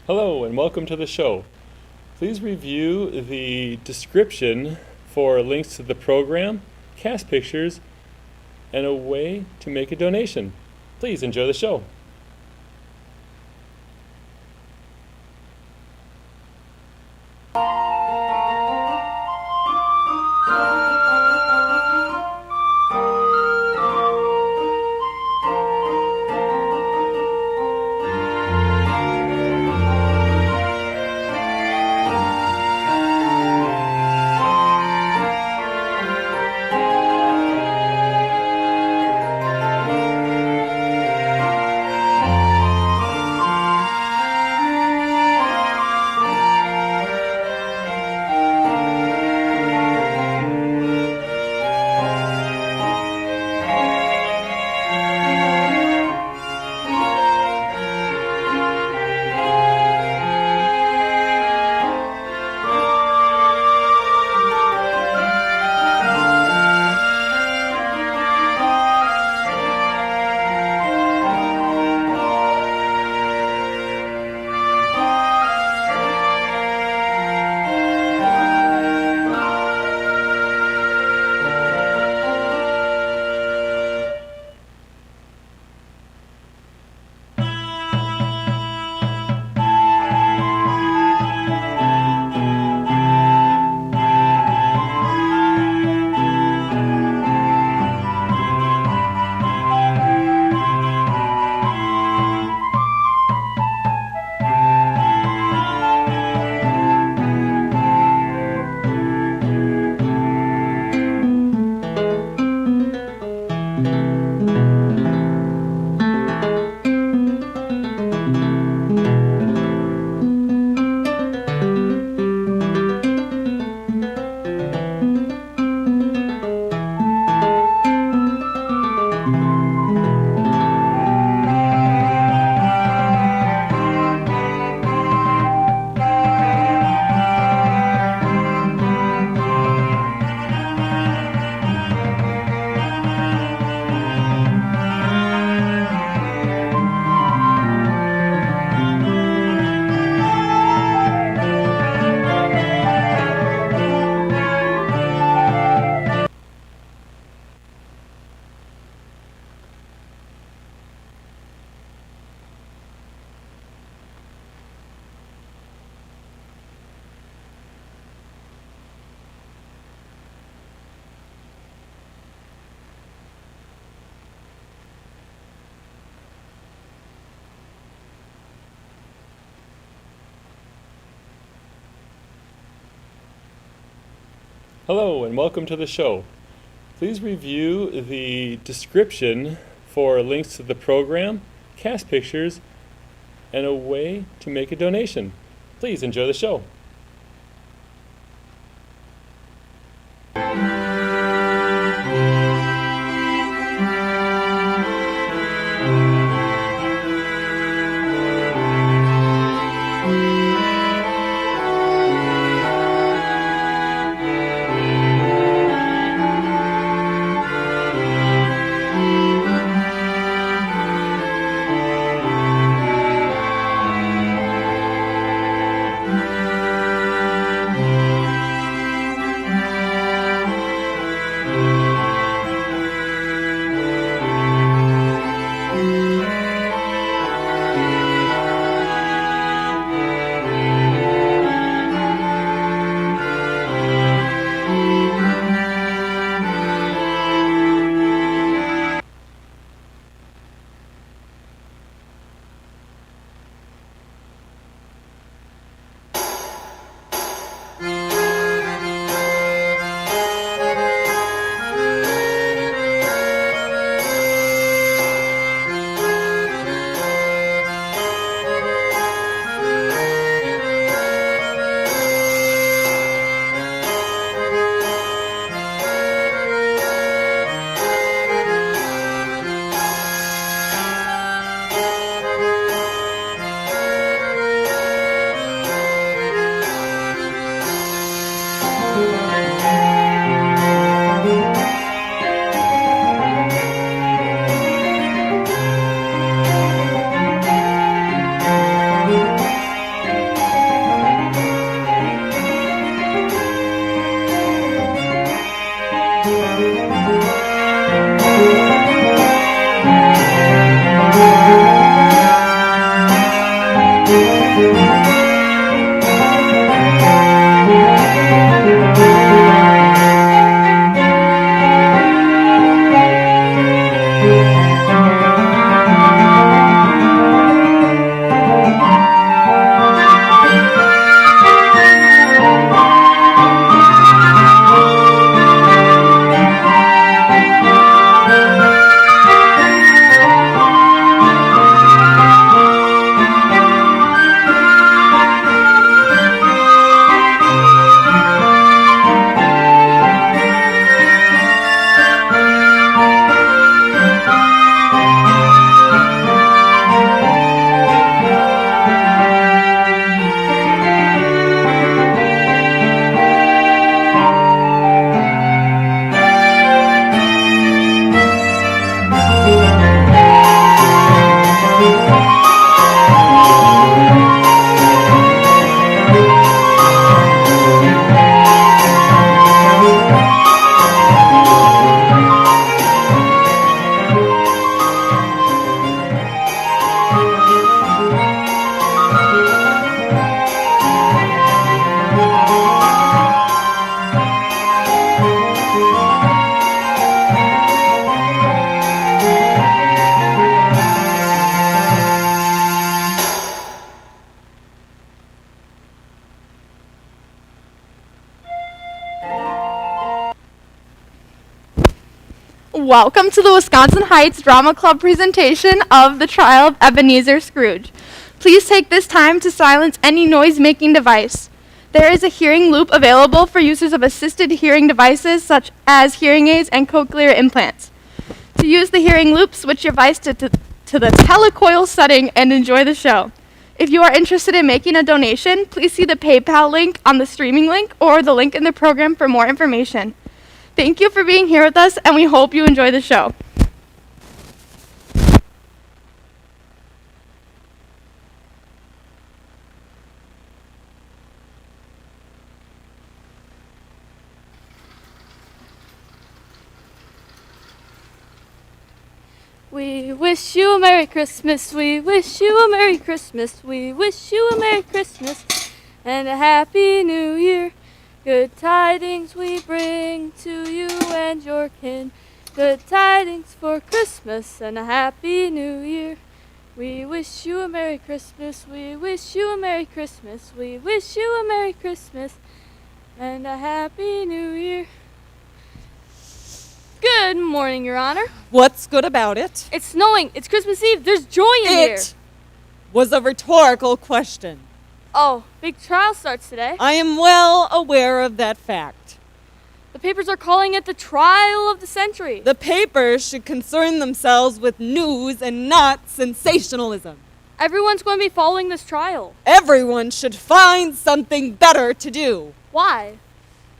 Hello and welcome to the show. Please review the description for links to the program, cast pictures, and a way to make a donation. Please enjoy the show. Hello and welcome to the show. Please review the description for links to the program, cast pictures, and a way to make a donation. Please enjoy the show. Welcome to the Wisconsin Heights Drama Club presentation of The Trial of Ebenezer Scrooge. Please take this time to silence any noise-making device. There is a hearing loop available for users of assisted hearing devices such as hearing aids and cochlear implants. To use the hearing loop, switch your device to the telecoil setting and enjoy the show. If you are interested in making a donation, please see the PayPal link on the streaming link or the link in the program for more information. Thank you for being here with us, and we hope you enjoy the show. We wish you a Merry Christmas, we wish you a Merry Christmas, we wish you a Merry Christmas and a Happy New Year. Good tidings we bring to you and your kin, good tidings for Christmas and a Happy New Year. We wish you a Merry Christmas, we wish you a Merry Christmas, we wish you a Merry Christmas and a Happy New Year. Good morning, Your Honor. What's good about it? It's snowing. It's Christmas Eve. There's joy in here. It was a rhetorical question. Oh, big trial starts today. I am well aware of that fact. The papers are calling it the trial of the century. The papers should concern themselves with news and not sensationalism. Everyone's going to be following this trial. Everyone should find something better to do. Why?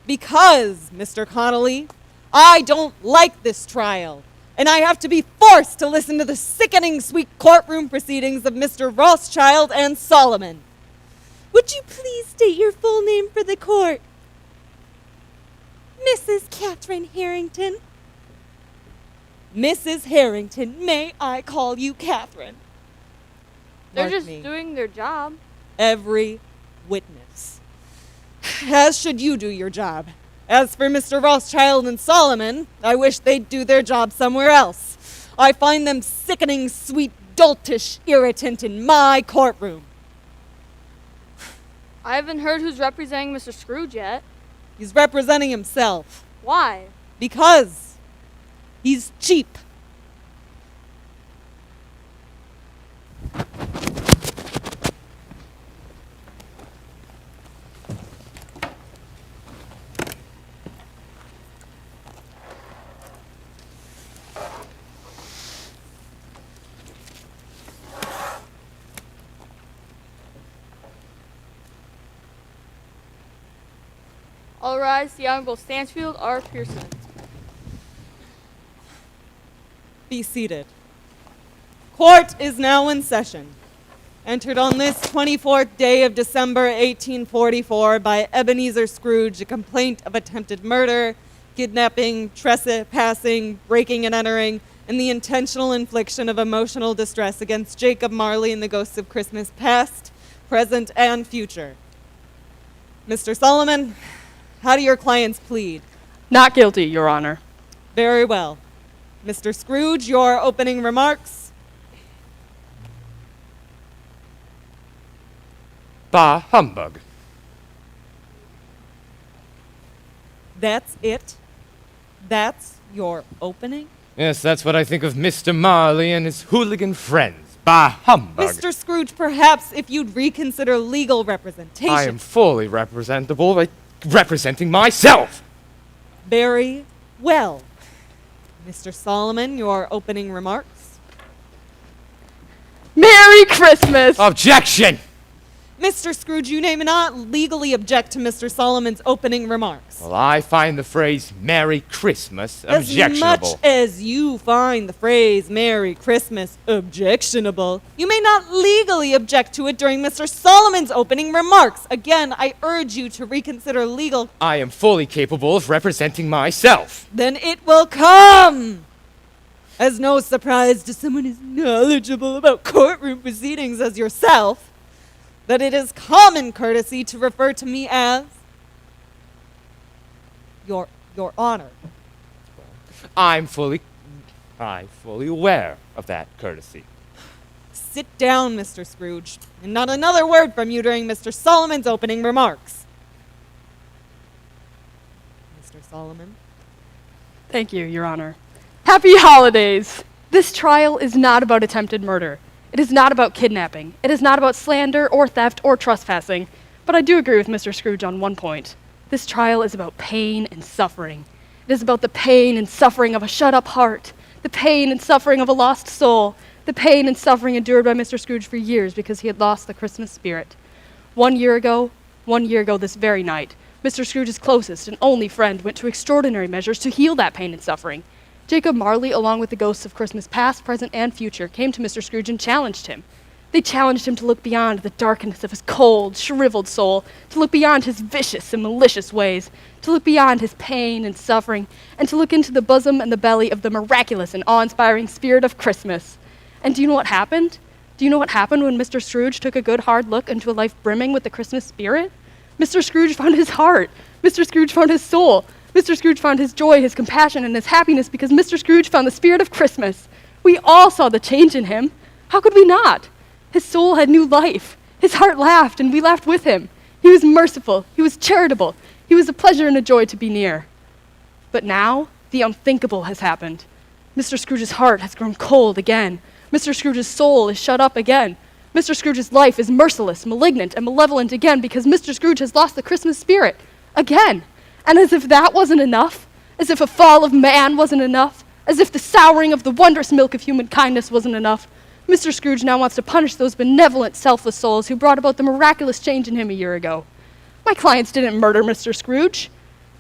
Because, Mr. Connolly, I don't like this trial, and I have to be forced to listen to the sickening sweet courtroom proceedings of Mr. Rothschild and Solomon. Would you please state your full name for the court? Mrs. Catherine Harrington. Mrs. Harrington, may I call you Catherine? They're Mark just me. doing their job. Every witness. As should you do your job. As for Mr. Rothschild and Solomon, I wish they'd do their job somewhere else. I find them sickening, sweet, doltish irritant in my courtroom. I haven't heard who's representing Mr. Scrooge yet. He's representing himself. Why? Because he's cheap. All rise, the Honorable Stansfield R. Pearson. Be seated. Court is now in session. Entered on this 24th day of December 1844 by Ebenezer Scrooge, a complaint of attempted murder, kidnapping, trespassing, breaking and entering, and the intentional infliction of emotional distress against Jacob Marley and the ghosts of Christmas past, present, and future. Mr. Solomon, how do your clients plead? Not guilty, Your Honor. Very well. Mr. Scrooge, your opening remarks? Bah humbug. That's it? That's your opening? Yes, that's what I think of Mr. Marley and his hooligan friends. Bah humbug. Mr. Scrooge, perhaps if you'd reconsider legal representation. I am fully representable by representing myself. Very well. Mr. Solomon, your opening remarks? Merry Christmas! Objection! Mr. Scrooge, you may not legally object to Mr. Solomon's opening remarks. Well, I find the phrase Merry Christmas objectionable. As much as you find the phrase Merry Christmas objectionable, you may not legally object to it during Mr. Solomon's opening remarks. Again, I urge you to reconsider legal. I am fully capable of representing myself. Then it will come as no surprise to someone as knowledgeable about courtroom proceedings as yourself that it is common courtesy to refer to me as your Honor. I'm fully aware of that courtesy. Sit down, Mr. Scrooge, and not another word from you during Mr. Solomon's opening remarks. Mr. Solomon? Thank you, Your Honor. Happy holidays! This trial is not about attempted murder. It is not about kidnapping. It is not about slander or theft or trespassing. But I do agree with Mr. Scrooge on one point. This trial is about pain and suffering. It is about the pain and suffering of a shut-up heart, the pain and suffering of a lost soul, the pain and suffering endured by Mr. Scrooge for years because he had lost the Christmas spirit. 1 year ago this very night, Mr. Scrooge's closest and only friend went to extraordinary measures to heal that pain and suffering. Jacob Marley, along with the ghosts of Christmas past, present, and future, came to Mr. Scrooge and challenged him. They challenged him to look beyond the darkness of his cold, shriveled soul, to look beyond his vicious and malicious ways, to look beyond his pain and suffering, and to look into the bosom and the belly of the miraculous and awe-inspiring spirit of Christmas. And do you know what happened? Do you know what happened when Mr. Scrooge took a good hard look into a life brimming with the Christmas spirit? Mr. Scrooge found his heart. Mr. Scrooge found his soul. Mr. Scrooge found his joy, his compassion, and his happiness because Mr. Scrooge found the spirit of Christmas. We all saw the change in him. How could we not? His soul had new life. His heart laughed, and we laughed with him. He was merciful. He was charitable. He was a pleasure and a joy to be near. But now, The unthinkable has happened. Mr. Scrooge's heart has grown cold again. Mr. Scrooge's soul is shut up again. Mr. Scrooge's life is merciless, malignant, and malevolent again because Mr. Scrooge has lost the Christmas spirit. Again. And as if that wasn't enough, as if a fall of man wasn't enough, as if the souring of the wondrous milk of human kindness wasn't enough, Mr. Scrooge now wants to punish those benevolent, selfless souls who brought about the miraculous change in him a year ago. My clients didn't murder Mr. Scrooge.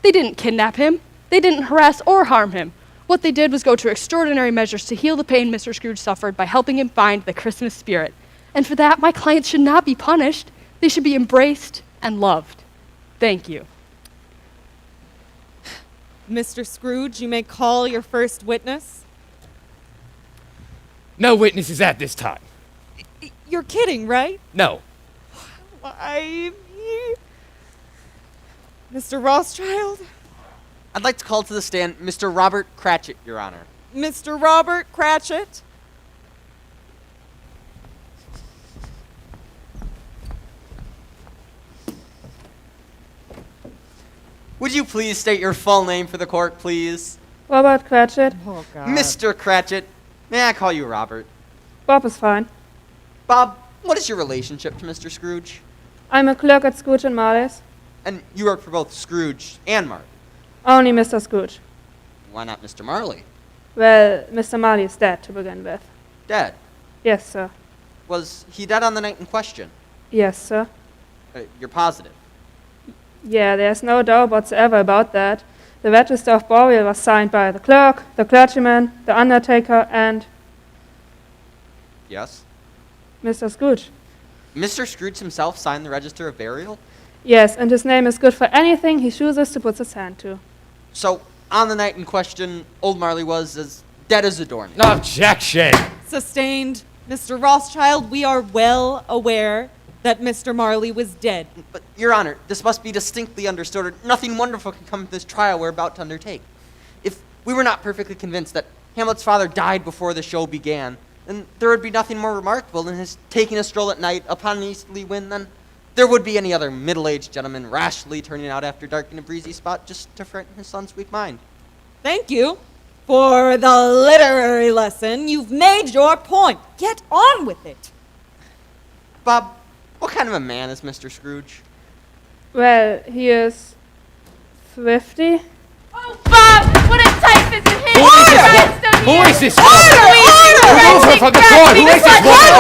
They didn't kidnap him. They didn't harass or harm him. What they did was go to extraordinary measures to heal the pain Mr. Scrooge suffered by helping him find the Christmas spirit. And for that, my clients should not be punished. They should be embraced and loved. Thank you. Mr. Scrooge, you may call your first witness. No witnesses at this time. You're kidding, right? No. Mr. Rothschild? I'd like to call to the stand Mr. Robert Cratchit, Your Honor. Mr. Robert Cratchit? Would you please state your full name for the court, please? Robert Cratchit. Oh, God. Mr. Cratchit. May I call you Robert? Bob is fine. Bob, what is your relationship to Mr. Scrooge? I'm a clerk at Scrooge and Marley's. And you work for both Scrooge and Marley. Only Mr. Scrooge. Why not Mr. Marley? Well, Mr. Marley is dead to begin with. Dead. Yes, sir. Was he dead on the night in question? Yes, sir. You're positive? Yeah, there's no doubt whatsoever about that. The register of burial was signed by the clerk, the clergyman, the undertaker, and Yes. Mr. Scrooge. Mr. Scrooge himself signed the register of burial? Yes, and his name is good for anything he chooses to put his hand to. So, on the night in question, old Marley was as dead as a doornail. Objection! Sustained. Mr. Rothschild, we are well aware that Mr. Marley was dead. But, Your Honor, this must be distinctly understood, or nothing wonderful can come of this trial we're about to undertake. If we were not perfectly convinced that Hamlet's father died before the show began, then there would be nothing more remarkable than his taking a stroll at night upon an easterly wind than there would be any other middle-aged gentleman rashly turning out after dark in a breezy spot just to frighten his son's weak mind. Thank you for the literary lesson. You've made your point. Get on with it. Bob, what kind of a man is Mr. Scrooge? Well, he is thrifty. Oh, Bob, what a type is it? Who is this woman? Who is this woman? Remove her from the court! Who is this woman?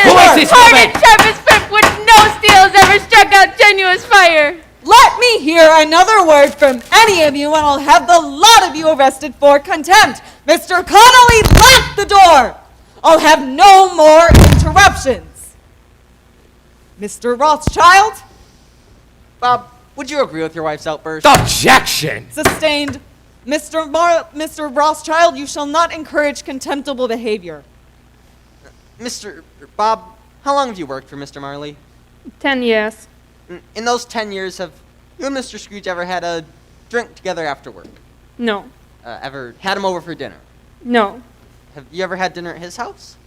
Who is this woman? Sharpest whip with no steel has ever struck out tenuous fire. Let me hear another word from any of you and I'll have the lot of you arrested for contempt. Mr. Connolly, lock the door. I'll have no more interruptions. Mr. Rothschild? Bob, would you agree with your wife's outburst? Objection! Sustained. Mr. Rothschild, you shall not encourage contemptible behavior. Mr. Bob, how long have you worked for Mr. Marley? 10 years. In those 10 years, have you and Mr. Scrooge ever had a drink together after work? No. Ever had him over for dinner? No. Have you ever had dinner at his house?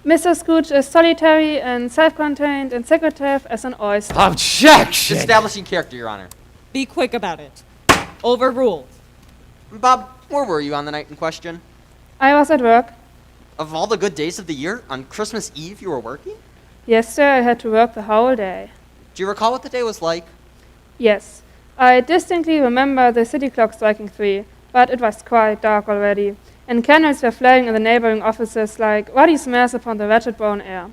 Mr. Scrooge is solitary and self-contained and secretive as an oyster. Objection! Establishing character, Your Honor. Be quick about it. Overruled. Bob, where were you on the night in question? I was at work. Of all the good days of the year, on Christmas Eve you were working? Yes, sir, I had to work the whole day. Do you recall what the day was like? Yes. I distinctly remember the city clock striking 3, but it was quite dark already, and candles were flaring in the neighboring offices like ruddy smears upon the wretched brown air.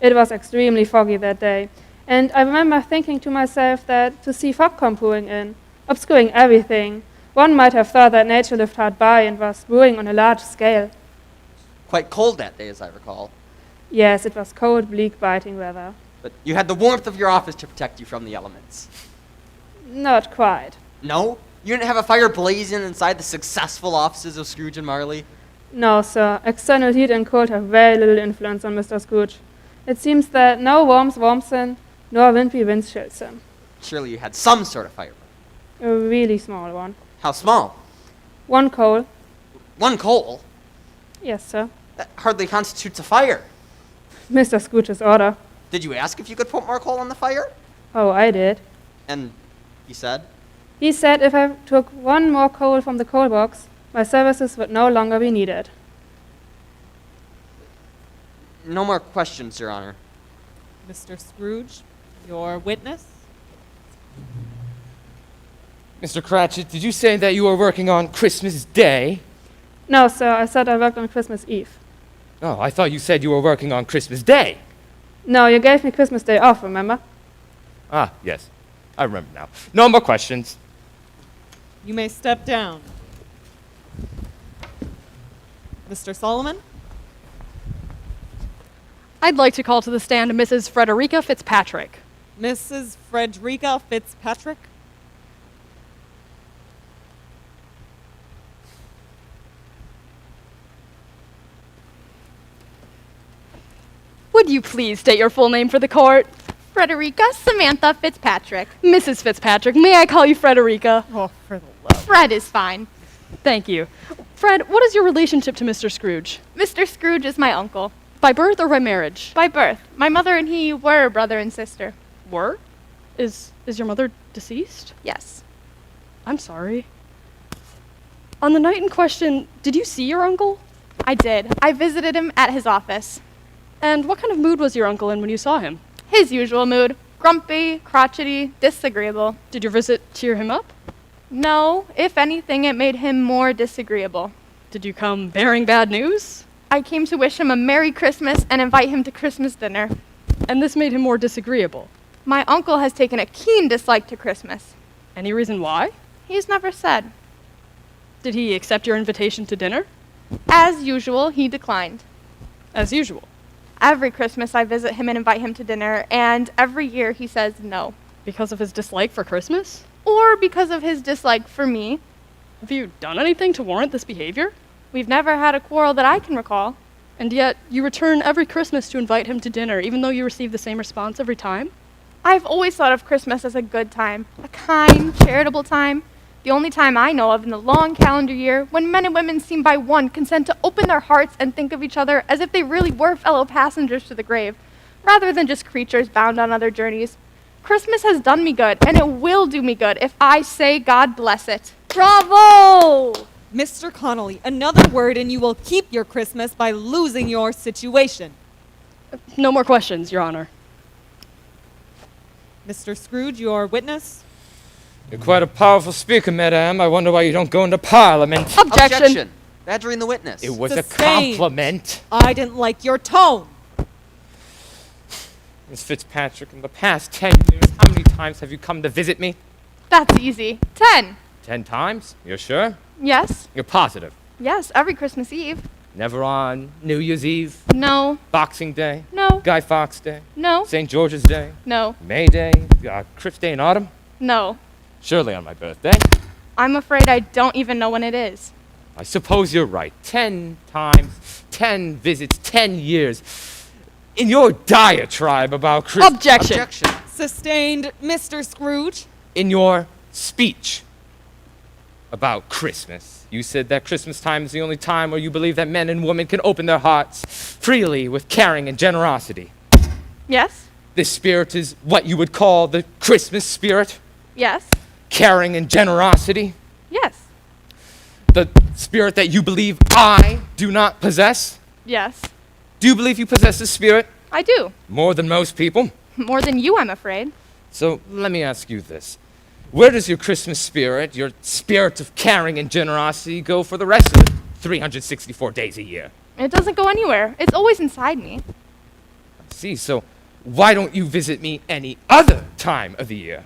It was extremely foggy that day, and I remember thinking to myself that to see fog come pouring in, obscuring everything, one might have thought that nature lived hard by and was brewing on a large scale. Quite cold that day, as I recall. Yes, it was cold, bleak, biting weather. But you had the warmth of your office to protect you from the elements. Not quite. No? You didn't have a fire blazing inside the successful offices of Scrooge and Marley? No, sir. External heat and cold have very little influence on Mr. Scrooge. It seems that no warmth warms him, nor wintry winds chills him. Surely you had some sort of fire. A really small one. How small? 1 coal. 1 coal? Yes, sir. That hardly constitutes a fire. Mr. Scrooge's order. Did you ask if you could put more coal on the fire? Oh, I did. And he said? He said if I took 1 more coal from the coal box, My services would no longer be needed. No more questions, Your Honor. Mr. Scrooge, your witness. Mr. Cratchit, did you say that you were working on Christmas Day? No, sir, I said I worked on Christmas Eve. Oh, I thought you said you were working on Christmas Day. No, you gave me Christmas Day off, remember? Ah, yes. I remember now. No more questions. You may step down. Mr. Solomon? I'd like to call to the stand Mrs. Frederica Fitzpatrick. Mrs. Frederica Fitzpatrick? Would you please state your full name for the court? Frederica Samantha Fitzpatrick. Mrs. Fitzpatrick, may I call you Frederica? Oh, for the love. Fred is fine. Thank you. Fred, what is your relationship to Mr. Scrooge? Mr. Scrooge is my uncle. By birth or by marriage? By birth. My mother and he were brother and sister. Were? Is your mother deceased? Yes. I'm sorry. On the night in question, did you see your uncle? I did. I visited him at his office. And what kind of mood was your uncle in when you saw him? His usual mood. Grumpy, crotchety, disagreeable. Did your visit cheer him up? No, if anything, it made him more disagreeable. Did you come bearing bad news? I came to wish him a Merry Christmas and invite him to Christmas dinner. And this made him more disagreeable. My uncle has taken a keen dislike to Christmas. Any reason why? He's never said. Did he accept your invitation to dinner? As usual, he declined. As usual. Every Christmas I visit him and invite him to dinner, and every year he says no. Because of his dislike for Christmas? Or because of his dislike for me. Have you done anything to warrant this behavior? We've never had a quarrel that I can recall. And yet, you return every Christmas to invite him to dinner, even though you receive the same response every time? I've always thought of Christmas as a good time, a kind, charitable time. The only time I know of in the long calendar year when men and women seem by one consent to open their hearts and think of each other as if they really were fellow passengers to the grave, rather than just creatures bound on other journeys. Christmas has done me good, and it will do me good if I say God bless it. Bravo! Mr. Connolly, another word and you will keep your Christmas by losing your situation. No more questions, Your Honor. Mr. Scrooge, your witness. You're quite a powerful speaker, madame. I wonder why you don't go into Parliament. Objection! Badgering the witness. It was Sustained. a compliment. I didn't like your tone. Miss Fitzpatrick, in the past 10 years, how many times have you come to visit me? That's easy. 10. 10 times? You're sure? Yes. You're positive? Yes, every Christmas Eve. Never on New Year's Eve, No. Boxing Day, No. Guy Fawkes Day, No. St. George's Day, No. May Day, Christmas Day in autumn? No. Surely on my birthday. I'm afraid I don't even know when it is. I suppose you're right. 10 times, 10 visits, 10 years. In your diatribe about Christmas. Objection! Sustained, Mr. Scrooge. In your speech about Christmas, you said that Christmas time is the only time where you believe that men and women can open their hearts freely with caring and generosity. Yes? This spirit is what you would call the Christmas spirit? Yes? Caring and generosity? Yes. The spirit that you believe I do not possess? Yes. Do you believe you possess this spirit? I do. More than most people? More than you, I'm afraid. So let me ask you this. Where does your Christmas spirit, your spirit of caring and generosity, go for the rest of the 364 days a year? It doesn't go anywhere. It's always inside me. See, so why don't you visit me any other time of the year?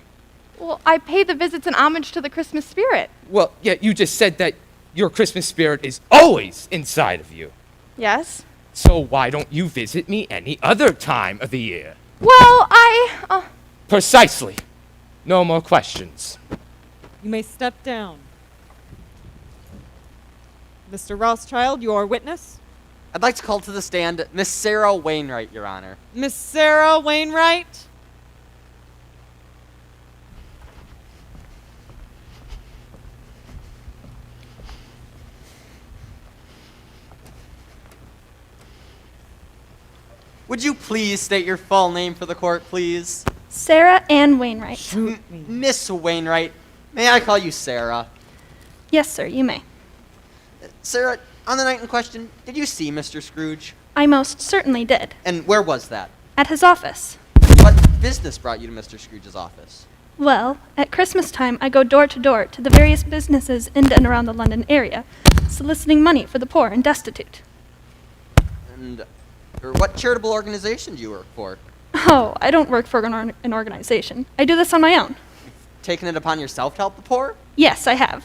Well, I pay the visits in homage to the Christmas spirit. Well, yeah, you just said that your Christmas spirit is always inside of you. Yes? So why don't you visit me any other time of the year? Well, Precisely. No more questions. You may step down. Mr. Rothschild, your witness. I'd like to call to the stand Miss Sarah Wainwright, Your Honor. Miss Sarah Wainwright. Would you please state your full name for the court, please? Sarah Ann Wainwright. Shoot me. Miss Wainwright, may I call you Sarah? Yes, sir, you may. Sarah, on the night in question, did you see Mr. Scrooge? I most certainly did. And where was that? At his office. What business brought you to Mr. Scrooge's office? Well, at Christmas time, I go door to door to the various businesses in and around the London area, soliciting money for the poor and destitute. And what charitable organization do you work for? Oh, I don't work for an organization. I do this on my own. Taken it upon yourself to help the poor? Yes, I have.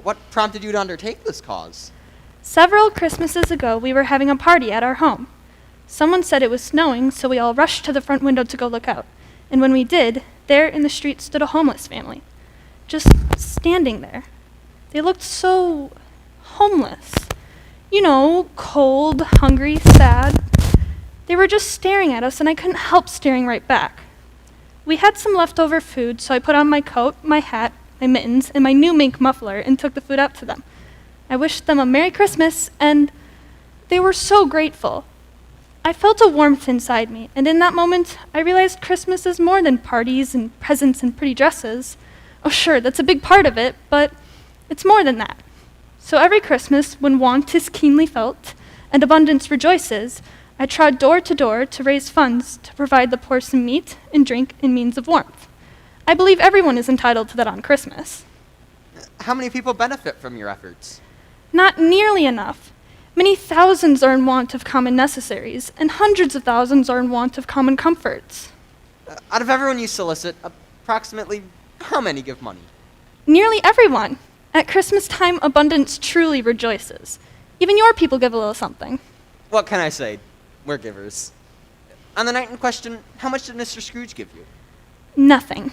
What prompted you to undertake this cause? Several Christmases ago, we were having a party at our home. Someone said it was snowing, so we all rushed to the front window to go look out. And when we did, there in the street stood a homeless family, just standing there. They looked so homeless. You know, cold, hungry, sad. They were just staring at us, and I couldn't help staring right back. We had some leftover food, so I put on my coat, my hat, my mittens, and my new mink muffler and took the food out to them. I wished them a Merry Christmas, and they were so grateful. I felt a warmth inside me, and in that moment, I realized Christmas is more than parties and presents and pretty dresses. Oh, sure, that's a big part of it, but it's more than that. So every Christmas, when want is keenly felt and abundance rejoices, I trod door to door to raise funds to provide the poor some meat and drink and means of warmth. I believe everyone is entitled to that on Christmas. How many people benefit from your efforts? Not nearly enough. Many thousands are in want of common necessaries, and hundreds of thousands are in want of common comforts. Out of everyone you solicit, approximately how many give money? Nearly everyone. At Christmas time, abundance truly rejoices. Even your people give a little something. What can I say? We're givers. On the night in question, how much did Mr. Scrooge give you? Nothing.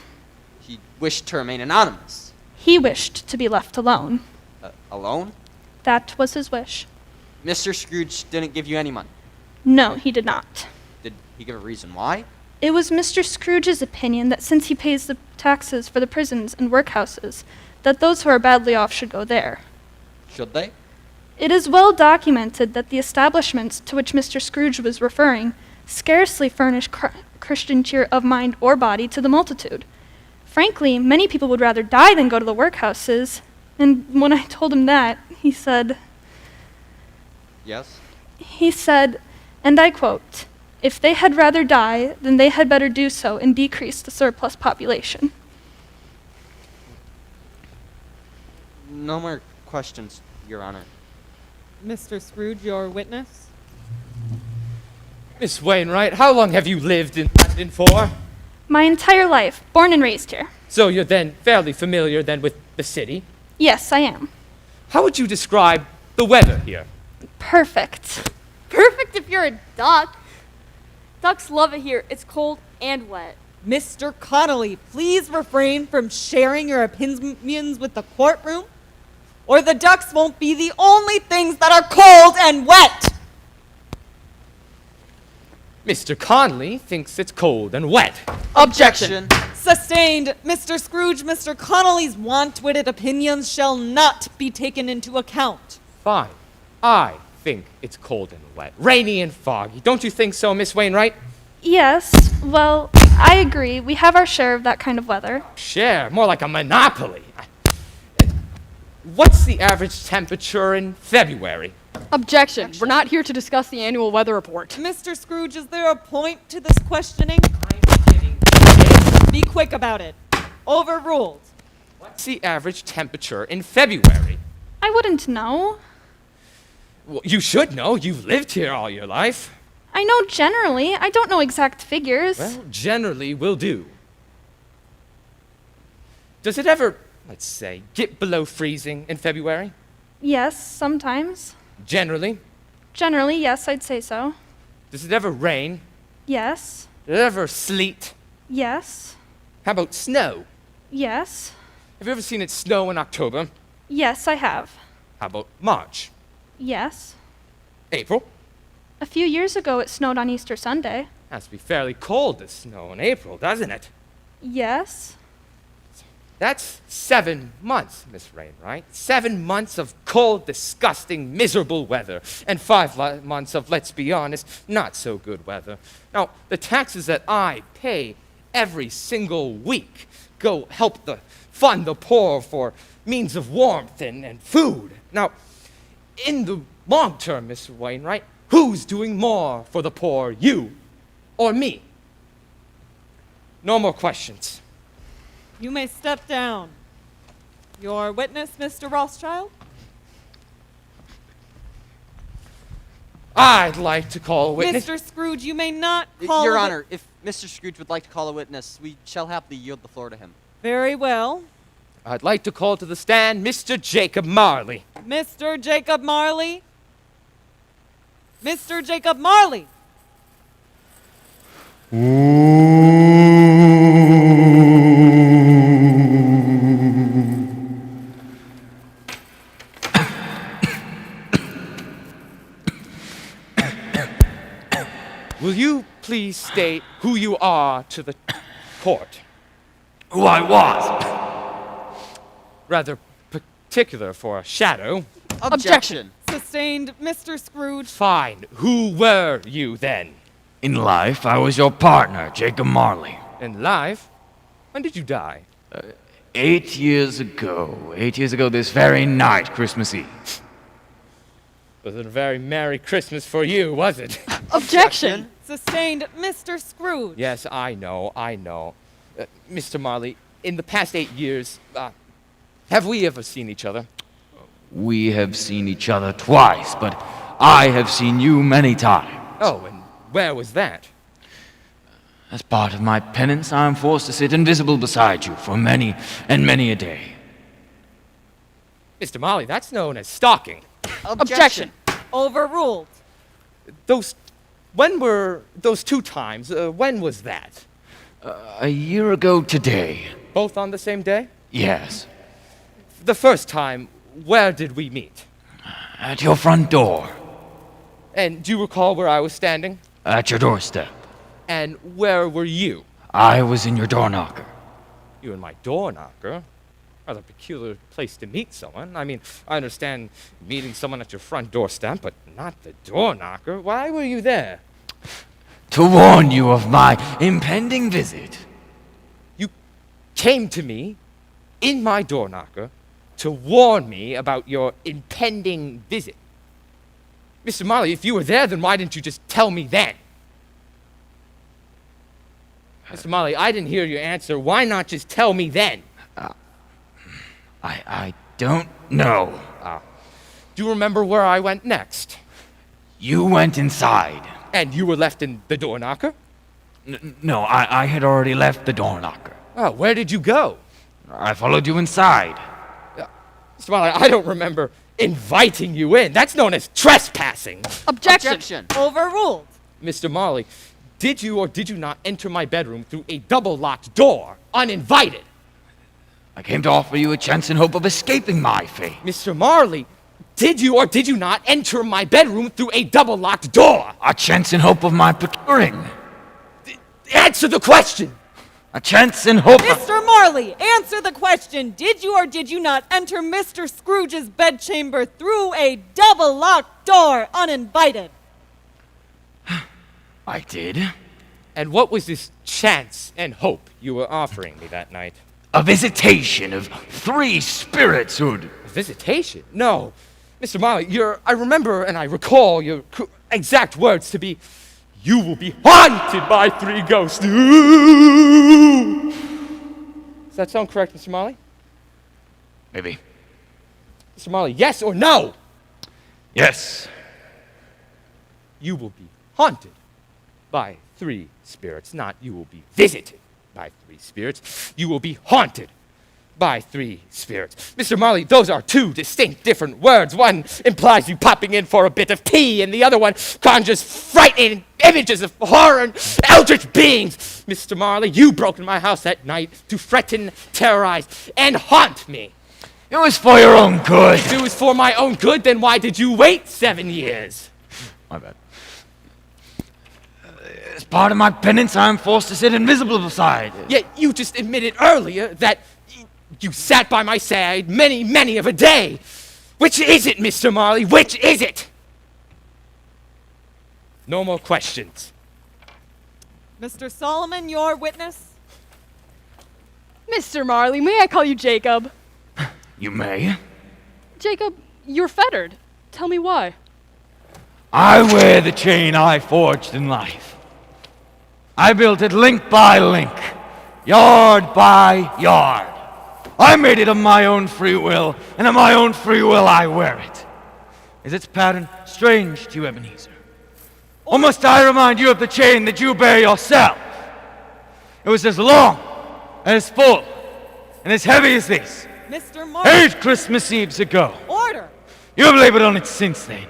He wished to remain anonymous. He wished to be left alone. Alone? That was his wish. Mr. Scrooge didn't give you any money. No, he did not. Did he give a reason why? It was Mr. Scrooge's opinion that since he pays the taxes for the prisons and workhouses, that those who are badly off should go there. Should they? It is well documented that the establishments to which Mr. Scrooge was referring scarcely furnish Christian cheer of mind or body to the multitude. Frankly, many people would rather die than go to the workhouses, and when I told him that, he said, Yes? He said, and I quote, "If they had rather die, then they had better do so and decrease the surplus population." No more questions, Your Honor. Mr. Scrooge, your witness? Miss Wainwright, how long have you lived in London for? My entire life, born and raised here. So you're then fairly familiar then with the city? Yes, I am. How would you describe the weather here? Perfect. Perfect if you're a duck. Ducks love it here. It's cold and wet. Mr. Connolly, please refrain from sharing your opinions with the courtroom, or the ducks won't be the only things that are cold and wet. Mr. Conley thinks it's cold and wet. Objection. Sustained. Mr. Scrooge, Mr. Connolly's want-witted opinions shall not be taken into account. Fine. I think it's cold and wet. Rainy and foggy. Don't you think so, Miss Wainwright? Yes, well, I agree. We have our share of that kind of weather. Share. More like a monopoly. What's the average temperature in February? Objection. We're not here to discuss the annual weather report. Mr. Scrooge, is there a point to this questioning? I'm kidding. Be quick about it. Overruled. What's the average temperature in February? I wouldn't know. Well, you should know. You've lived here all your life. I know generally. I don't know exact figures. Well, generally will do. Does it ever, let's say, get below freezing in February? Yes, sometimes. Generally? Generally, yes, I'd say so. Does it ever rain? Yes. Does it ever sleet? Yes. How about snow? Yes. Have you ever seen it snow in October? Yes, I have. How about March? Yes. April? A few years ago, it snowed on Easter Sunday. Has to be fairly cold to snow in April, doesn't it? Yes. That's 7 months, Miss Wainwright. 7 months of cold, disgusting, miserable weather. And 5 months of, let's be honest, not so good weather. Now, the taxes that I pay every single week go fund the poor for means of warmth and food. Now, in the long term, Mr. Wainwright, who's doing more for the poor, you or me? No more questions. You may step down. Your witness, Mr. Rothschild? I'd like to call a witness. Mr. Scrooge, you may not call Your a Honor, if Mr. Scrooge would like to call a witness, we shall happily yield the floor to him. Very well. I'd like to call to the stand Mr. Jacob Marley. Mr. Jacob Marley? Mr. Jacob Marley! Will you please state who you are to the court? Who I was. Rather particular for a shadow. Objection. Sustained, Mr. Scrooge. Fine. Who were you then? In life, I was your partner, Jacob Marley. In life? When did you die? 8 years ago. 8 years ago this very night, Christmas Eve. Was it a very Merry Christmas for you, was it? Objection! Sustained, Mr. Scrooge. Yes, I know. Mr. Marley, in the past 8 years, have we ever seen each other? We have seen each other twice, but I have seen you many times. Oh, and where was that? As part of my penance, I am forced to sit invisible beside you for many and many a day. Mr. Marley, that's known as stalking. Objection! Overruled. When were those 2 times? When was that? A year ago today. Both on the same day? Yes. The first time, where did we meet? At your front door. And do you recall where I was standing? At your doorstep. And where were you? I was in your door knocker. You and my door knocker? Rather peculiar place to meet someone. I mean, I understand meeting someone at your front doorstep, but not the door knocker. Why were you there? To warn you of my impending visit. You came to me in my door knocker to warn me about your impending visit. Mr. Marley, if you were there, then why didn't you just tell me then? Mr. Marley, I didn't hear your answer. Why not just tell me then? I don't know. Do you remember where I went next? You went inside. And you were left in the door knocker? No, I had already left the door knocker. Oh, where did you go? I followed you inside. Mr. Marley, I don't remember inviting you in. That's known as trespassing. Objection! Overruled. Mr. Marley, did you or did you not enter my bedroom through a double-locked door, uninvited? I came to offer you a chance in hope of escaping my fate. Mr. Marley, did you or did you not enter my bedroom through a double-locked door? A chance in hope of my procuring. Answer the question! A chance in hope of... Mr. Marley, answer the question. Did you or did you not enter Mr. Scrooge's bedchamber through a double-locked door uninvited? I did. And what was this chance and hope you were offering me that night? A visitation of 3 spirits who'd... A visitation? No. Mr. Marley, I remember and I recall your exact words to be, "You will be haunted by 3 ghosts." Ooh. Does that sound correct, Mr. Marley? Maybe. Mr. Marley, yes or no? Yes. You will be haunted by 3 spirits, not you will be visited by 3 spirits. You will be haunted by 3 spirits. Mr. Marley, those are 2 distinct different words. One implies you popping in for a bit of tea, and the other one conjures frightening images of horror and eldritch beings. Mr. Marley, you broke into my house that night to threaten, terrorize, and haunt me. It was for your own good. If it was for my own good, then why did you wait 7 years? My bad. As part of my penance, I'm forced to sit invisible beside. Yet you just admitted earlier that you sat by my side many of a day. Which is it, Mr. Marley? Which is it? No more questions. Mr. Solomon, your witness. Mr. Marley, may I call you Jacob? You may. Jacob, you're fettered. Tell me why. I wear the chain I forged in life. I built it link by link, yard by yard. I made it of my own free will, and of my own free will I wear it. Is its pattern strange to you, Ebenezer? Or must I remind you of the chain that you bear yourself? It was as long, and as full, and as heavy as this. Mr. Marley. 8 Christmas Eves ago. Order! You have labored on it since then.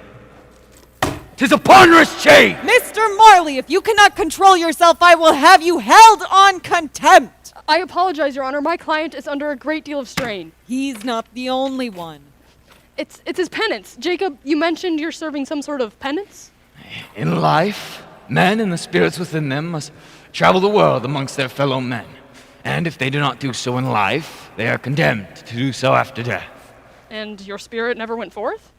'Tis a ponderous chain! Mr. Marley, if you cannot control yourself, I will have you held on contempt. I apologize, Your Honor. My client is under a great deal of strain. He's not the only one. It's his penance. Jacob, you mentioned you're serving some sort of penance? In life, men and the spirits within them must travel the world amongst their fellow men. And if they do not do so in life, they are condemned to do so after death. And your spirit never went forth?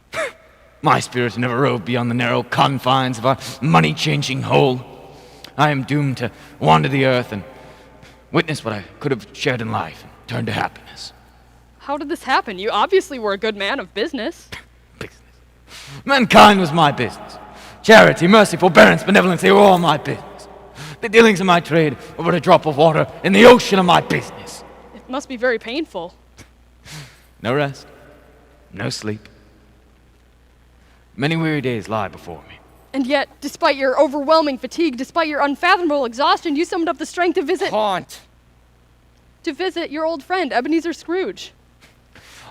My spirit never roved beyond the narrow confines of our money-changing hole. I am doomed to wander the earth and witness what I could have shared in life and turn to happiness. How did this happen? You obviously were a good man of business. Business. Mankind was my business. Charity, mercy, forbearance, benevolence, they were all my business. The dealings of my trade were but a drop of water in the ocean of my business. It must be very painful. No rest, no sleep. Many weary days lie before me. And yet, despite your overwhelming fatigue, despite your unfathomable exhaustion, you summoned up the strength to visit your old friend, Ebenezer Scrooge.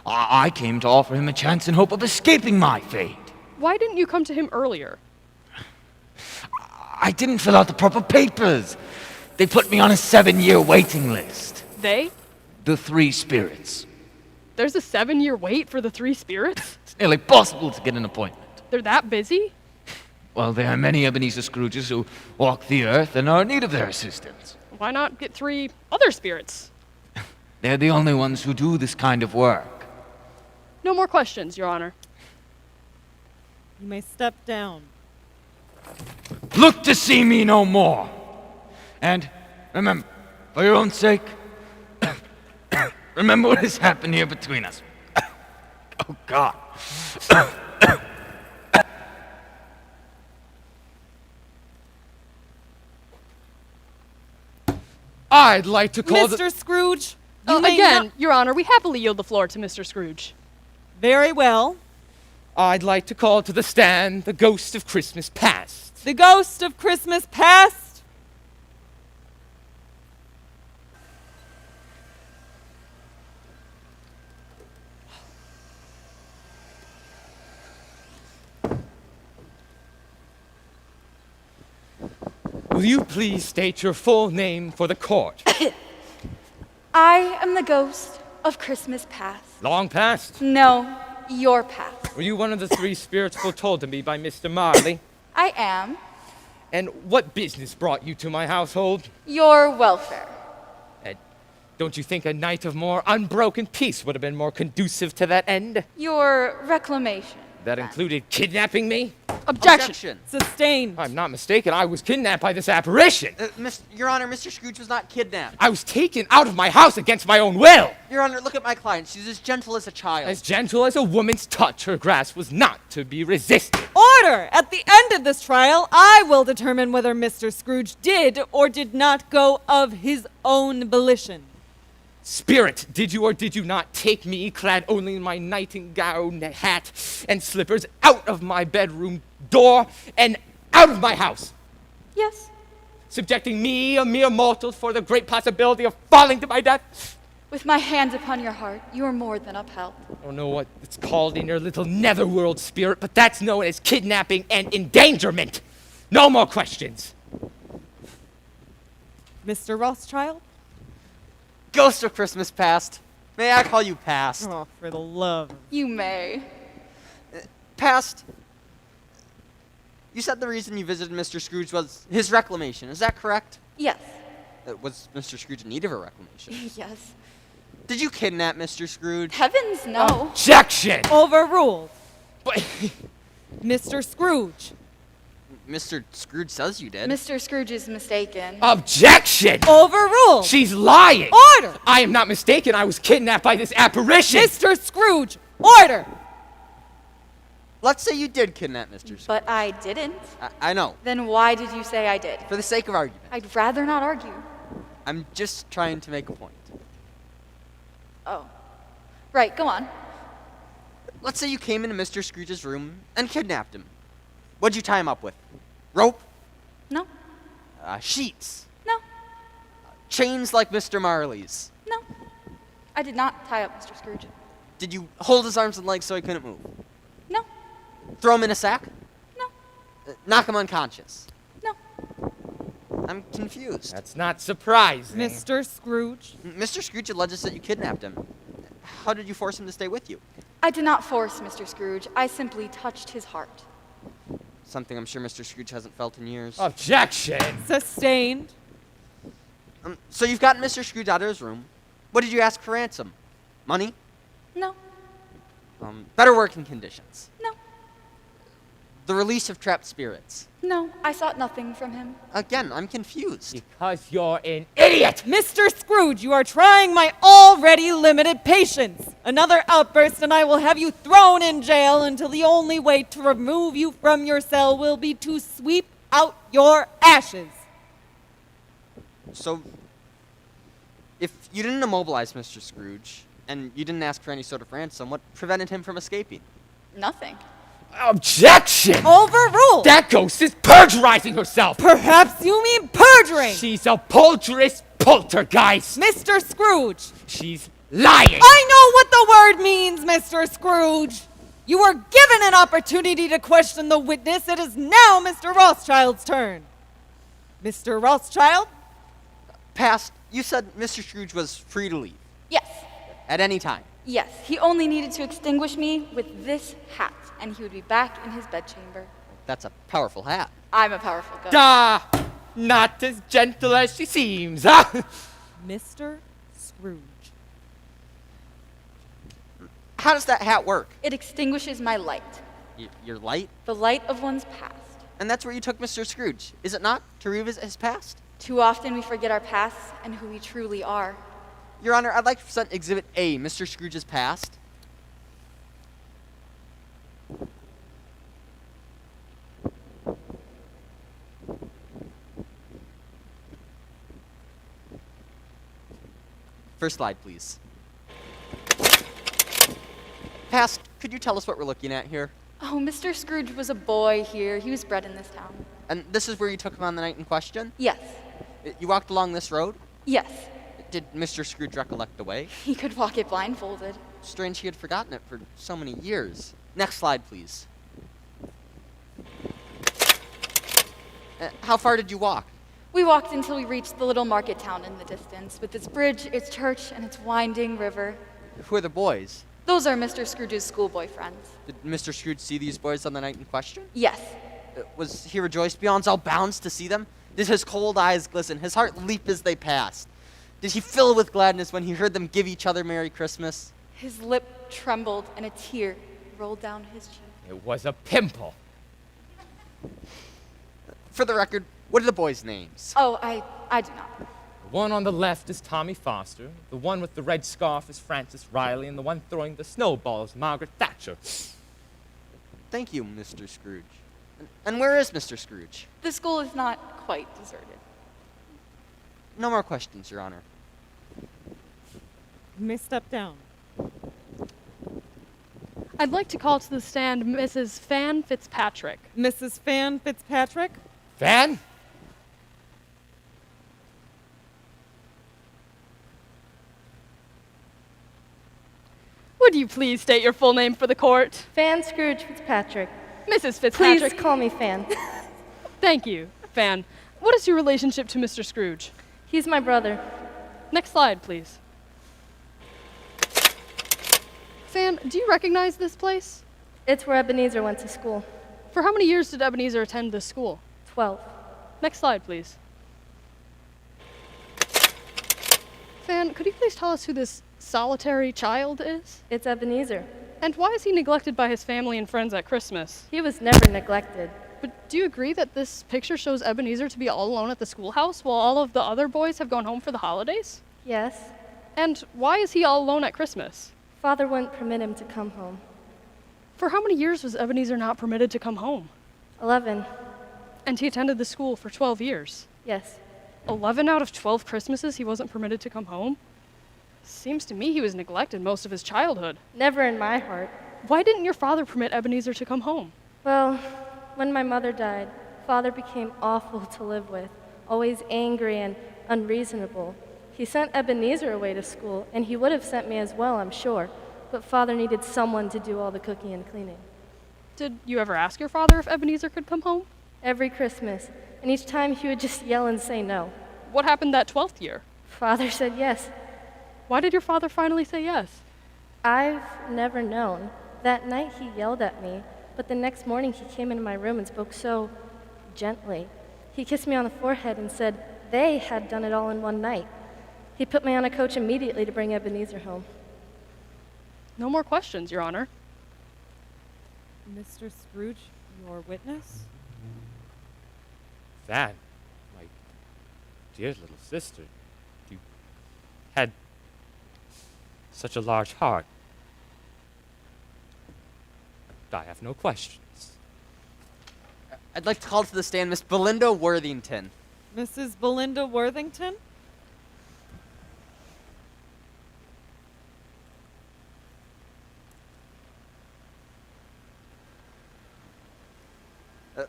I came to offer him a chance in hope of escaping my fate. Why didn't you come to him earlier? I didn't fill out the proper papers. They put me on a 7-year waiting list. They? The 3 spirits. There's a 7-year wait for the 3 spirits? It's nearly possible to get an appointment. They're that busy? Well, there are many Ebenezer Scrooges who walk the earth and are in need of their assistance. Why not get 3 other spirits? They're the only ones who do this kind of work. No more questions, Your Honor. You may step down. Look to see me no more. And remember, for your own sake, remember what has happened here between us. Oh, God. I'd like to call Mr. Scrooge, you may Again, not- Your Honor, we happily yield the floor to Mr. Scrooge. Very well. I'd like to call to the stand the ghost of Christmas past. The ghost of Christmas past. Will you please state your full name for the court? I am the ghost of Christmas past. Long past? No, your past. Were you one of the 3 spirits foretold to me by Mr. Marley? I am And what business brought you to my household? your welfare. Don't you think a night of more unbroken peace would have been more conducive to that end? Your reclamation. That included kidnapping me? Objection. Sustained. I'm not mistaken, I was kidnapped by this apparition. Your Honor, Mr. Scrooge was not kidnapped. I was taken out of my house against my own will. Your Honor, look at my client. She's as gentle as a child. As gentle as a woman's touch, her grasp was not to be resisted. Order! At the end of this trial, I will determine whether Mr. Scrooge did or did not go of his own volition. Spirit, did you or did you not take me, clad only in my nightingale hat and slippers, out of my bedroom door and out of my house? Yes, Subjecting me, a mere mortal, for the great possibility of falling to my death? with my hands upon your heart, you are more than upheld. I don't know what it's called in your little netherworld, Spirit, but that's known as kidnapping and endangerment. No more questions. Mr. Rothschild? Ghost of Christmas past. May I call you past? Oh, for the love. You may. Past. You said the reason you visited Mr. Scrooge was his reclamation. Is that correct? Yes. Was Mr. Scrooge in need of a reclamation? Yes. Did you kidnap Mr. Scrooge? Heavens, no. Objection! Overruled. But Mr. Scrooge. Mr. Scrooge says you did. Mr. Scrooge is mistaken. objection! Overruled. She's lying! Order! I am not mistaken. I was kidnapped by this apparition. Mr. Scrooge, order! let's say you did kidnap Mr. Scrooge. But I didn't. I know. Then why did you say I did? For the sake of argument. I'd rather not argue. I'm just trying to make a point. Oh. Right, go on. Let's say you came into Mr. Scrooge's room and kidnapped him. What'd you tie him up with? Rope? No. Sheets? No. Chains like Mr. Marley's? No. I did not tie up Mr. Scrooge. Did you hold his arms and legs so he couldn't move? No. Throw him in a sack? No. Knock him unconscious? No. I'm confused. That's not surprising. Mr. Scrooge? Mr. Scrooge alleges that you kidnapped him. How did you force him to stay with you? I did not force Mr. Scrooge. I simply touched his heart. Something I'm sure Mr. Scrooge hasn't felt in years. Objection! Sustained. So you've gotten Mr. Scrooge out of his room. What did you ask for ransom? Money? No. Better working conditions? No. The release of trapped spirits? No. I sought nothing from him. Again, I'm confused. Because you're an idiot! Mr. Scrooge, you are trying my already limited patience. Another outburst and I will have you thrown in jail until the only way to remove you from your cell will be to sweep out your ashes. So, if you didn't immobilize Mr. Scrooge, and you didn't ask for any sort of ransom, what prevented him from escaping? Nothing. Objection! Overruled. That ghost is perjurizing herself! Perhaps you mean perjuring. She's a polterous poltergeist! Mr. Scrooge. She's lying! I know what the word means, Mr. Scrooge. You were given an opportunity to question the witness. It is now Mr. Rothschild's turn. Mr. Rothschild? Past, you said Mr. Scrooge was free to leave. Yes. At any time. Yes. He only needed to extinguish me with this hat, and he would be back in his bedchamber. That's a powerful hat. I'm a powerful ghost. Not as gentle as she seems, huh? Mr. Scrooge. How does that hat work? It extinguishes my light. Your light? The light of one's past. And that's where you took Mr. Scrooge, is it not? To revisit his past? Too often we forget our pasts and who we truly are. Your Honor, I'd like to present Exhibit A, Mr. Scrooge's past. First slide, please. Past, could you tell us what we're looking at here? Oh, Mr. Scrooge was a boy here. He was bred in this town. And this is where you took him on the night in question? Yes. You walked along this road? Yes. Did Mr. Scrooge recollect the way? He could walk it blindfolded. Strange he had forgotten it for so many years. Next slide, please. How far did you walk? We walked until we reached the little market town in the distance, with its bridge, its church, and its winding river. Who are the boys? Those are Mr. Scrooge's schoolboy friends. Did Mr. Scrooge see these boys on the night in question? Yes. Was he rejoiced beyond all bounds to see them? Did his cold eyes glisten, his heart leap as they passed? Did he fill with gladness when he heard them give each other Merry Christmas? His lip trembled and a tear rolled down his cheek. It was a pimple. For the record, what are the boys' names? Oh, I do not. The one on the left is Tommy Foster, the one with the red scarf is Francis Riley, and the one throwing the snowballs, Margaret Thatcher. Thank you, Mr. Scrooge. And where is Mr. Scrooge? The school is not quite deserted. No more questions, Your Honor. You may step down. I'd like to call to the stand Mrs. Fan Fitzpatrick. Mrs. Fan Fitzpatrick? Fan? Would you please state your full name for the court? Fan Scrooge Fitzpatrick. Mrs. Fitzpatrick. Please call me Fan. Thank you, Fan. What is your relationship to Mr. Scrooge? He's my brother. Next slide, please. Fan, do you recognize this place? It's where Ebenezer went to school. For how many years did Ebenezer attend this school? 12. Next slide, please. Fan, could you please tell us who this solitary child is? It's Ebenezer. And why is he neglected by his family and friends at Christmas? He was never neglected. But do you agree that this picture shows Ebenezer to be all alone at the schoolhouse while all of the other boys have gone home for the holidays? Yes. And why is he all alone at Christmas? Father wouldn't permit him to come home. For how many years was Ebenezer not permitted to come home? 11. And he attended the school for 12 years. Yes. 11 out of 12 Christmases he wasn't permitted to come home? Seems to me he was neglected most of his childhood. Never in my heart. Why didn't your father permit Ebenezer to come home? Well, when my mother died, Father became awful to live with, always angry and unreasonable. He sent Ebenezer away to school, and he would have sent me as well, I'm sure. But Father needed someone to do all the cooking and cleaning. Did you ever ask your father if Ebenezer could come home? Every Christmas, and each time he would just yell and say no. What happened that 12th year? Father said yes. Why did your father finally say yes? I've never known. That night he yelled at me, but the next morning he came into my room and spoke so gently. He kissed me on the forehead and said they had done it all in one night. He put me on a coach immediately to bring Ebenezer home. No more questions, Your Honor. Mr. Scrooge, your witness? Fan, my dear little sister, you had such a large heart. I have no questions. I'd like to call to the stand Miss Belinda Worthington. Mrs. Belinda Worthington?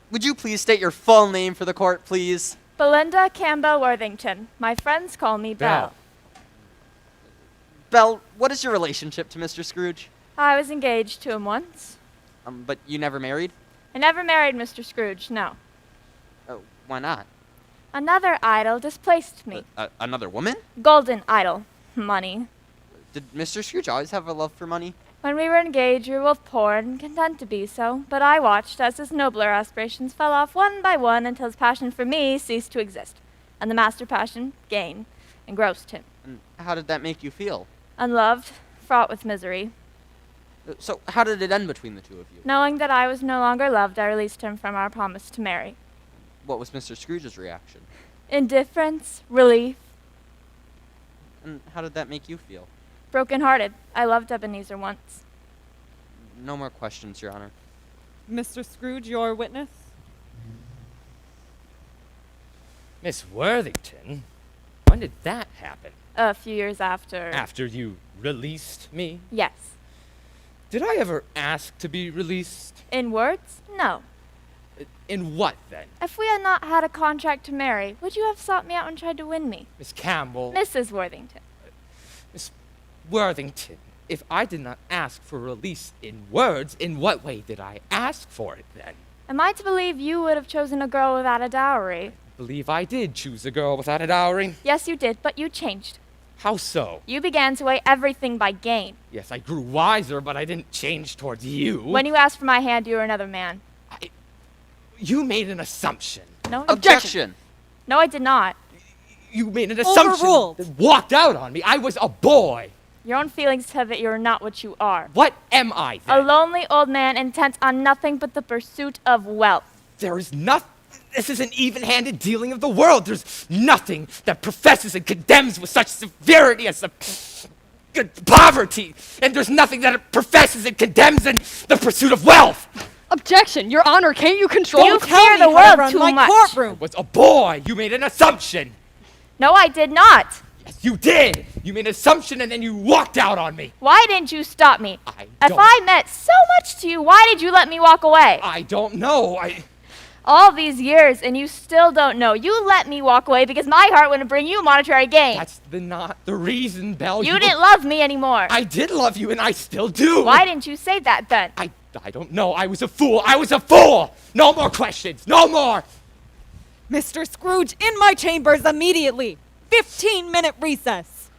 Would you please state your full name for the court, please? Belinda Campbell Worthington. My friends call me Belle. Belle, what is your relationship to Mr. Scrooge? I was engaged to him once. But you never married? I never married Mr. Scrooge, no. Why not? Another idol displaced me. Another woman? Golden idol. Money. Did Mr. Scrooge always have a love for money? When we were engaged, we were both poor and content to be so, but I watched as his nobler aspirations fell off one by one until his passion for me ceased to exist, and the master passion, gain, engrossed him. And how did that make you feel? Unloved, fraught with misery. So how did it end between the two of you? Knowing that I was no longer loved, I released him from our promise to marry. What was Mr. Scrooge's reaction? Indifference, relief, And how did that make you feel? broken-hearted. I loved Ebenezer once. No more questions, Your Honor. Mr. Scrooge, your witness? Miss Worthington, when did that happen? A few years after. After you released me? Yes. Did I ever ask to be released? In words? No. In what, then? If we had not had a contract to marry, would you have sought me out and tried to win me? Miss Campbell. Mrs. Worthington. Miss Worthington, if I did not ask for release in words, in what way did I ask for it, then? Am I to believe you would have chosen a girl without a dowry? I believe I did choose a girl without a dowry. Yes, you did, but you changed. How so? You began to weigh everything by gain. Yes, I grew wiser, but I didn't change towards you. When you asked for my hand, you were another man. You made an assumption. No. Objection! No, I did not. You made an assumption. Overruled. That walked out on me. I was a boy. Your own feelings said that you are not what you are. What am I, then? A lonely old man intent on nothing but the pursuit of wealth. There is nothing. This is an even-handed dealing of the world. There's nothing that professes and condemns with such severity as the poverty. And there's nothing that professes and condemns in the pursuit of wealth. Objection! Your Honor, can't you control You the fear the How to world run too my much. courtroom. I was a boy. You made an assumption. No, I did not. Yes, you did. You made an assumption and then you walked out on me. Why didn't you stop me? I If don't- I meant so much to you, why did you let me walk away? I don't know. All these years, and you still don't know. You let me walk away because my heart wouldn't bring you monetary gain. That's not the reason, Belle. You didn't love me anymore. I did love you, and I still do. Why didn't you say that then? I don't know. I was a fool. I was a fool. No more questions. No more. Mr. Scrooge, in my chambers immediately! 15-minute recess!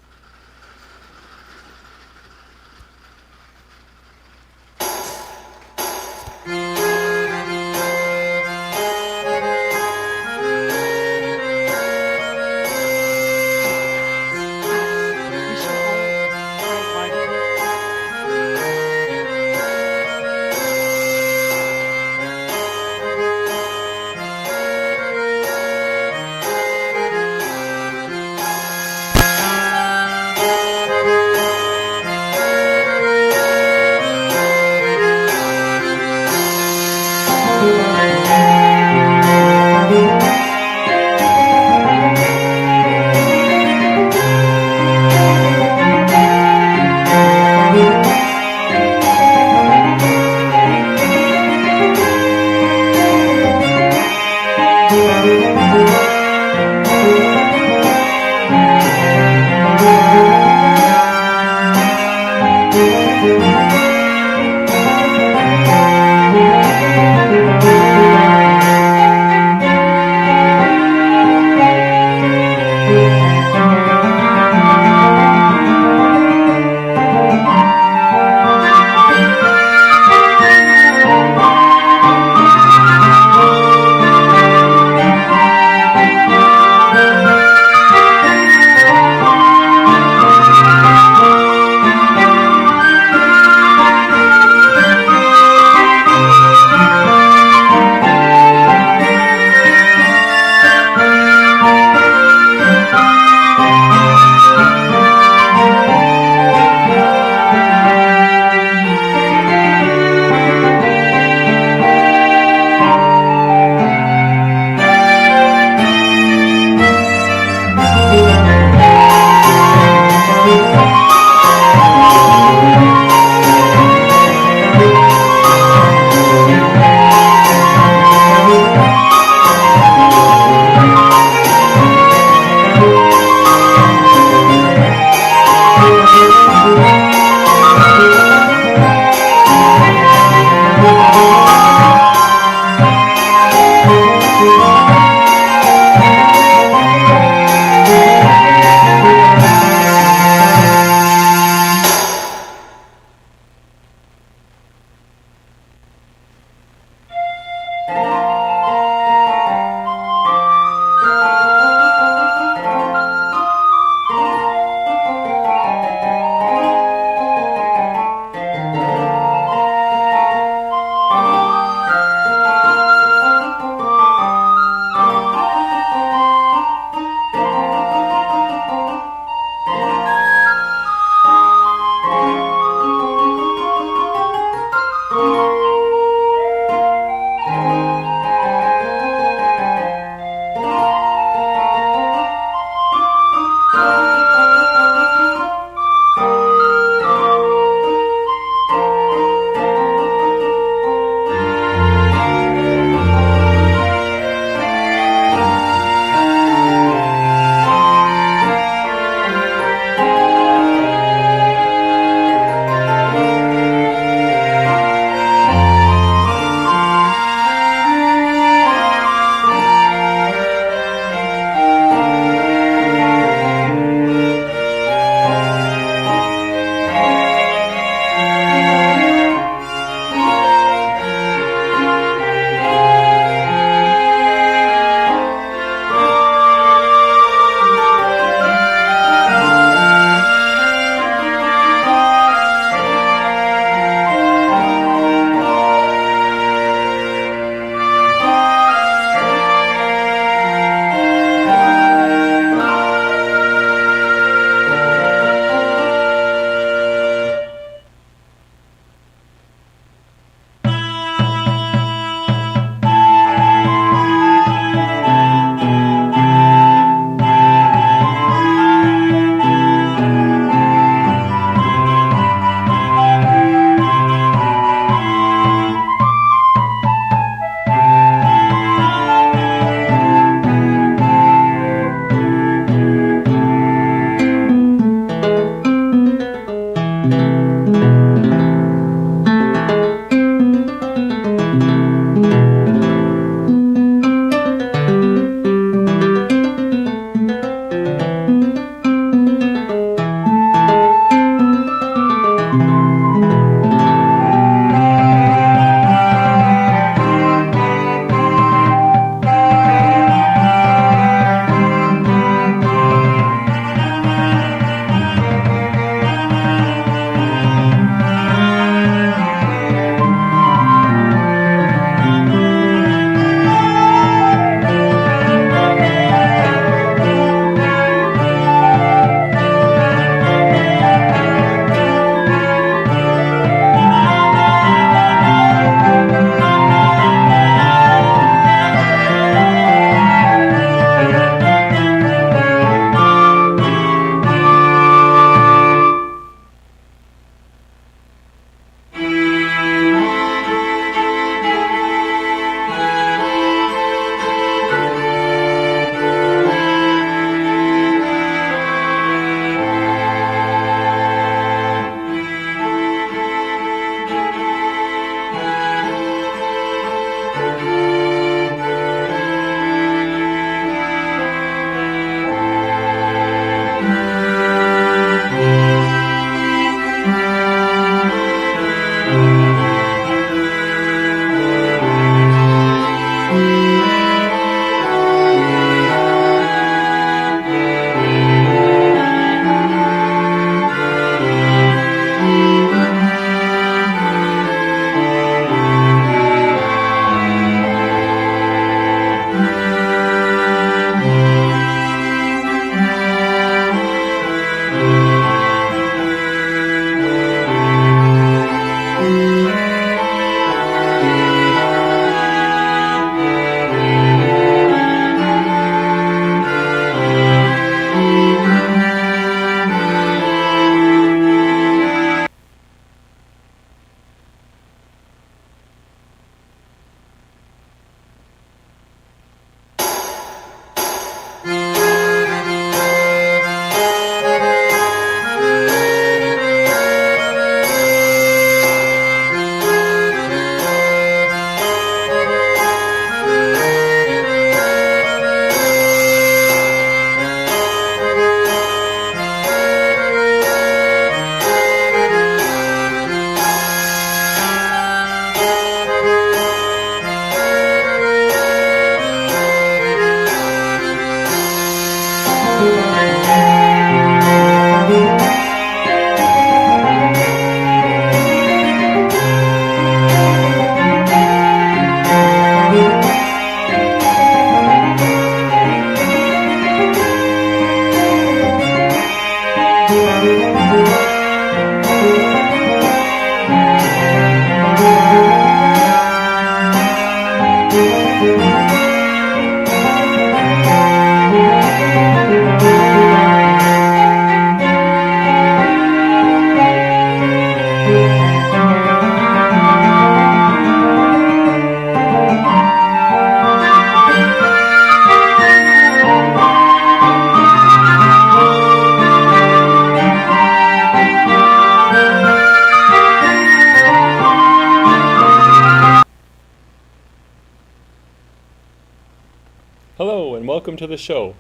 to the show.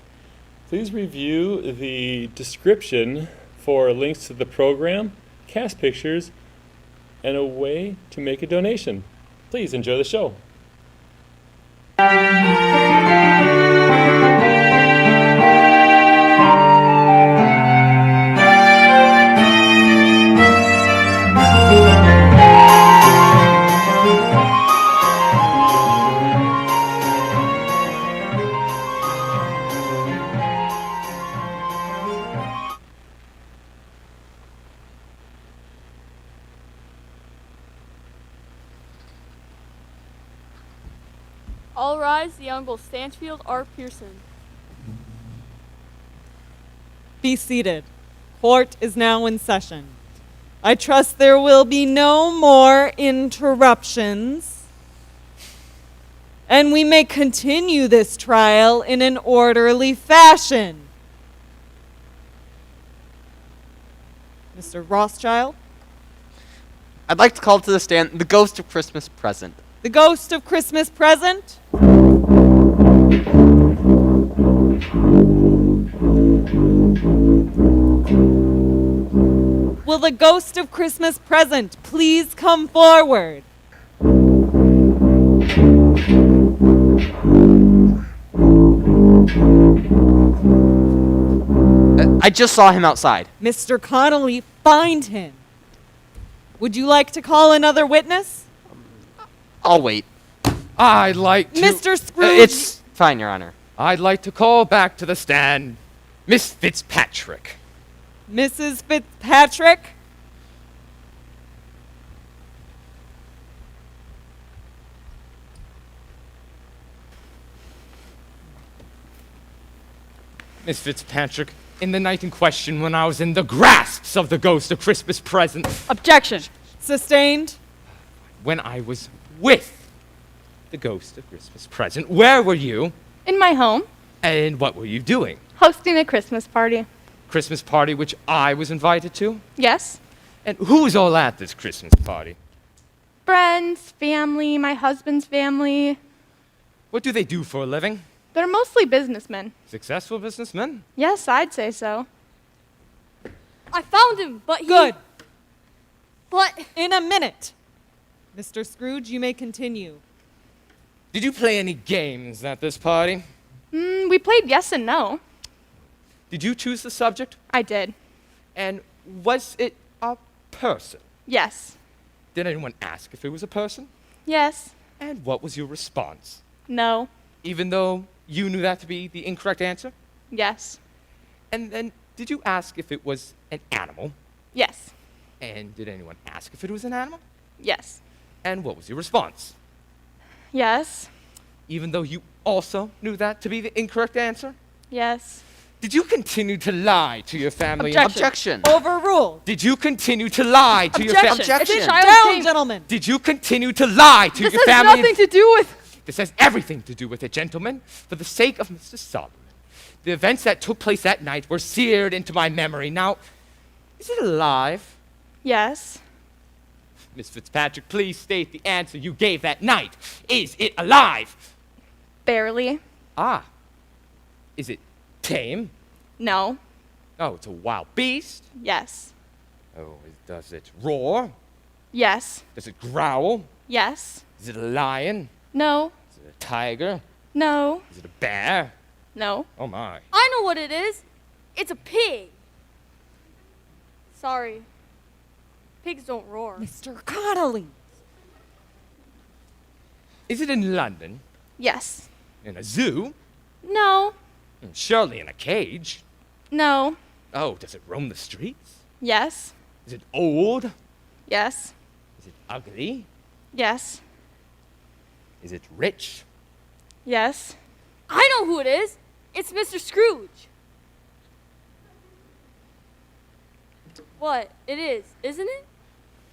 Please review the description for links to the program, cast pictures, and a way to make a donation. Please enjoy the show. All rise, the Honorable Stanfield R. Pearson. Be seated. Court is now in session. I trust there will be no more interruptions, and we may continue this trial in an orderly fashion. Mr. Rothschild? I'd like to call to the stand the ghost of Christmas present. The ghost of Christmas present? Will the ghost of Christmas present please come forward? I just saw him outside. Mr. Connolly, find him. Would you like to call another witness? I'll wait. I'd like to... Mr. Scrooge! It's fine, Your Honor. I'd like to call back to the stand Miss Fitzpatrick. Mrs. Fitzpatrick? Miss Fitzpatrick, in the night in question when I was in the grasps of the ghost of Christmas present, Objection. Sustained? when I was with the ghost of Christmas present, where were you? In my home, And what were you doing? hosting a Christmas party. Christmas party which I was invited to? Yes. And who's all at this Christmas party? Friends, family, my husband's family. What do they do for a living? They're mostly businessmen. Successful businessmen? Yes, I'd say so. I found him, but he... Good. But... In a minute. Mr. Scrooge, you may continue. Did you play any games at this party? We played yes and no. Did you choose the subject? I did. And was it a person? Yes. Did anyone ask if it was a person? Yes. And what was your response? No. Even though you knew that to be the incorrect answer? Yes. And then did you ask if it was an animal? Yes. And did anyone ask if it was an animal? Yes. And what was your response? Yes. Even though you also knew that to be the incorrect answer? Yes. Did you continue to lie to your family? Objection. Overruled. Did you continue to lie to your family? Objection. It's a child's Down, game. gentlemen. Did you continue to lie to This your has family? nothing to do with... This has everything to do with it, gentlemen. For the sake of Mr. Solomon, the events that took place that night were seared into my memory. Now, is it alive? Yes. Miss Fitzpatrick, please state the answer you gave that night. Is it alive? Barely. Ah. Is it tame? No. Oh, it's a wild beast? Yes. Oh, does it roar? Yes. Does it growl? Yes. Is it a lion? No. Is it a tiger? No. Is it a bear? No. Oh my. I know what it is. It's a pig. Sorry. Pigs don't roar. Mr. Connolly. Is it in London? Yes. In a zoo? No. Surely in a cage. No. Oh, does it roam the streets? Yes. Is it old? Yes. Is it ugly? Yes. Is it rich? Yes. I know who it is. It's Mr. Scrooge. What? It is, isn't it?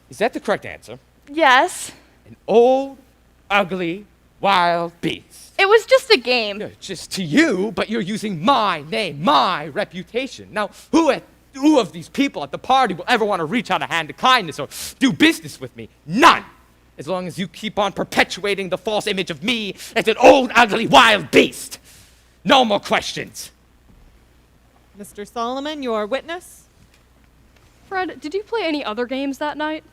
Is that the correct answer? Yes. An old, ugly, wild beast. It was just a game. Yeah, just to you, but you're using my name, my reputation. Now, who of these people at the party will ever want to reach out a hand of kindness or do business with me? None. As long as you keep on perpetuating the false image of me as an old, ugly, wild beast. No more questions. Mr. Solomon, your witness. Fred, did you play any other games that night?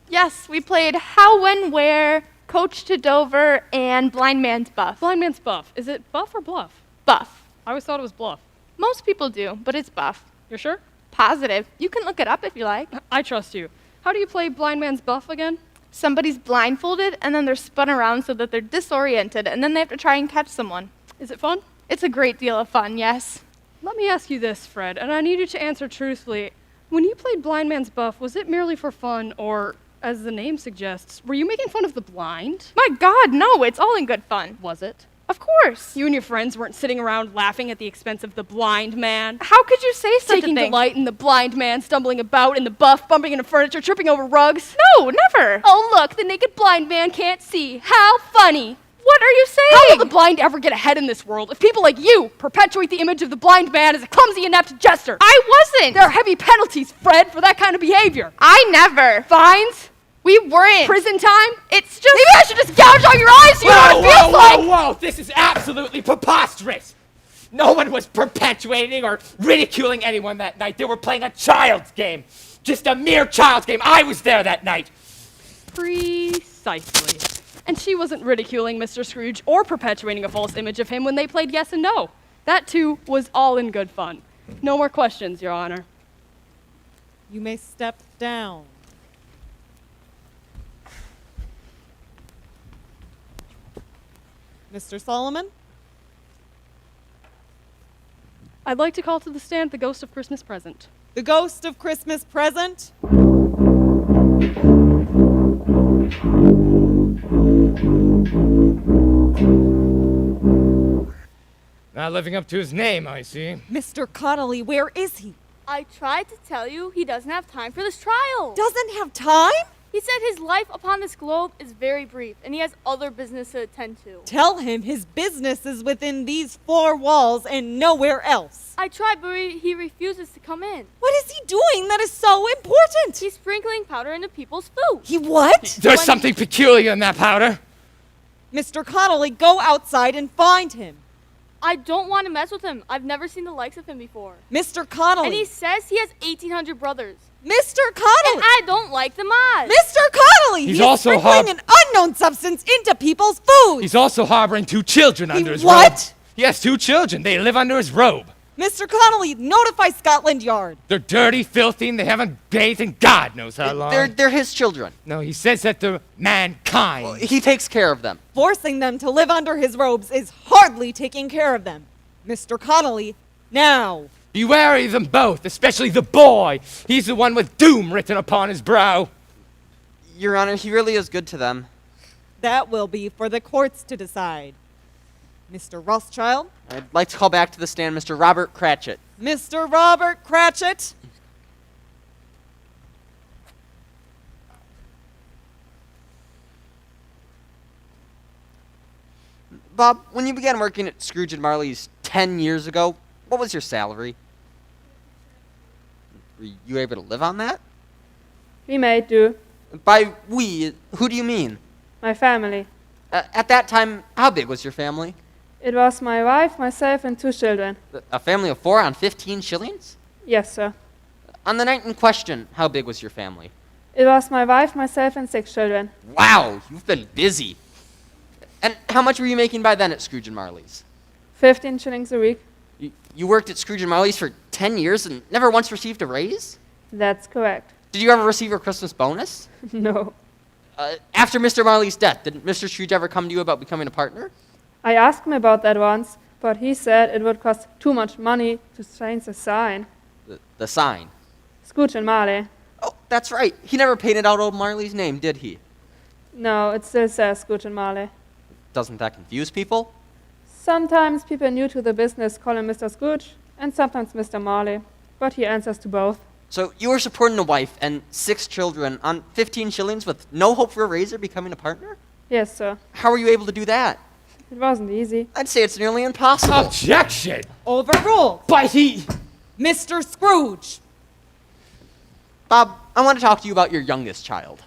Yes, we played How, When, Where, Coach to Dover, and Blind Man's Buff. Blind Man's Buff. Is it buff or bluff? Buff. I always thought it was bluff. Most people do, but it's buff. You're sure? Positive. You can look it up if you like. I trust you. How do you play Blind Man's Buff again? Somebody's blindfolded, and then they're spun around so that they're disoriented, and then they have to try and catch someone. Is it fun? It's a great deal of fun, yes. Let me ask you this, Fred, and I need you to answer truthfully. When you played Blind Man's Buff, was it merely for fun, or, as the name suggests, were you making fun of the blind? My God, no, it's all in good fun. Was it? Of course. You and your friends weren't sitting around laughing at the expense of the blind man? How could you say such Taking a thing? delight in the blind man stumbling about in the buff, bumping into furniture, tripping over rugs? No, never. Oh, look, the naked blind man can't see. How funny. What are you saying? How will the blind ever get ahead in this world if people like you perpetuate the image of the blind man as a clumsy, inept jester? I wasn't. There are heavy penalties, Fred, for that kind of behavior. I never. Fines? We weren't. Prison time? It's just... Maybe I should just gouge out your eyes so you know what it feels like! Whoa! This is absolutely preposterous! No one was perpetuating or ridiculing anyone that night. They were playing a child's game. Just a mere child's game. I was there that night. Precisely. And she wasn't ridiculing Mr. Scrooge or perpetuating a false image of him when they played yes and no. That, too, was all in good fun. No more questions, Your Honor. You may step down. Mr. Solomon? I'd like to call to the stand the ghost of Christmas Present. The ghost of Christmas present? Not living up to his name, I see. Mr. Connolly, where is he? I tried to tell you he doesn't have time for this trial. Doesn't have time? He said his life upon this globe is very brief, and he has other business to attend to. Tell him his business is within these four walls and nowhere else. I tried, but he refuses to come in. What is he doing that is so important? He's sprinkling powder into people's food. He what? There's something peculiar in that powder. Mr. Connolly, go outside and find him. I don't want to mess with him. I've never seen the likes of him before. Mr. Connolly. And he says he has 1,800 brothers. Mr. Connolly. And I don't like the odds. Mr. Connolly. He's He is also sprinkling an unknown substance into people's food. He's also harboring 2 children under his robe. What? Yes, 2 children. They live under his robe. Mr. Connolly, notify Scotland Yard. They're dirty, filthy, and they haven't bathed in God knows how long. They're his children. No, he says that they're mankind. Well, he takes care of them. Forcing them to live under his robes is hardly taking care of them. Mr. Connolly, now. Be wary of them both, especially the boy. He's the one with doom written upon his brow. Your Honor, he really is good to them. That will be for the courts to decide. Mr. Rothschild. I'd like to call back to the stand Mr. Robert Cratchit. Mr. Robert Cratchit. Bob, when you began working at Scrooge and Marley's 10 years ago, what was your salary? Were you able to live on that? We made do. By we, who do you mean? My family. At that time, how big was your family? It was my wife, myself, and 2 children. A family of 4 on 15 shillings? Yes, sir. On the night in question, how big was your family? It was my wife, myself, and 6 children. Wow, you've been busy. And how much were you making by then at Scrooge and Marley's? 15 shillings a week. You worked at Scrooge and Marley's for 10 years and never once received a raise? That's correct. Did you ever receive a Christmas bonus? No. After Mr. Marley's death, did Mr. Scrooge ever come to you about becoming a partner? I asked him about that once, but he said it would cost too much money to change the sign. The sign? Scrooge and Marley. Oh, that's right. He never painted out old Marley's name, did he? No, it still says Scrooge and Marley. Doesn't that confuse people? Sometimes people new to the business call him Mr. Scrooge, and sometimes Mr. Marley, but he answers to both. So you were supporting a wife and 6 children on 15 shillings with no hope for a raise or becoming a partner? Yes, sir. How were you able to do that? It wasn't easy. I'd say it's nearly impossible. Objection! Overruled. But he... Mr. Scrooge. Bob, I want to talk to you about your youngest child.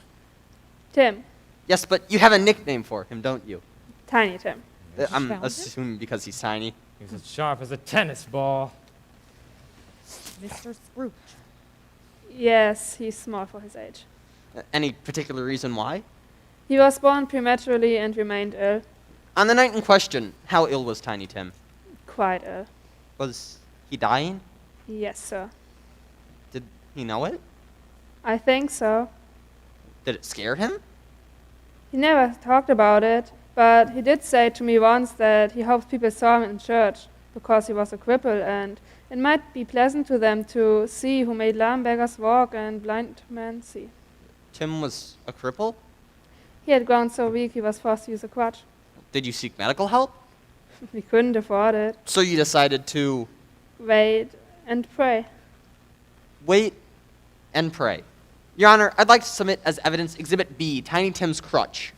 Tim. Yes, but you have a nickname for him, don't you? Tiny Tim. I'm assuming because he's tiny. He's as sharp as a tennis ball. Mr. Scrooge. Yes, he's small for his age. Any particular reason why? He was born prematurely and remained ill. On the night in question, how ill was Tiny Tim? Quite ill. Was he dying? Yes, sir. Did he know it? I think so. Did it scare him? He never talked about it, but he did say to me once that he hopes people saw him in church because he was a cripple, and it might be pleasant to them to see who made lame beggars walk and blind men see. Tim was a cripple? He had grown so weak he was forced to use a crutch. Did you seek medical help? We couldn't afford it. So you decided to Wait and pray. wait and pray. Your Honor, I'd like to submit as evidence Exhibit B, Tiny Tim's crutch.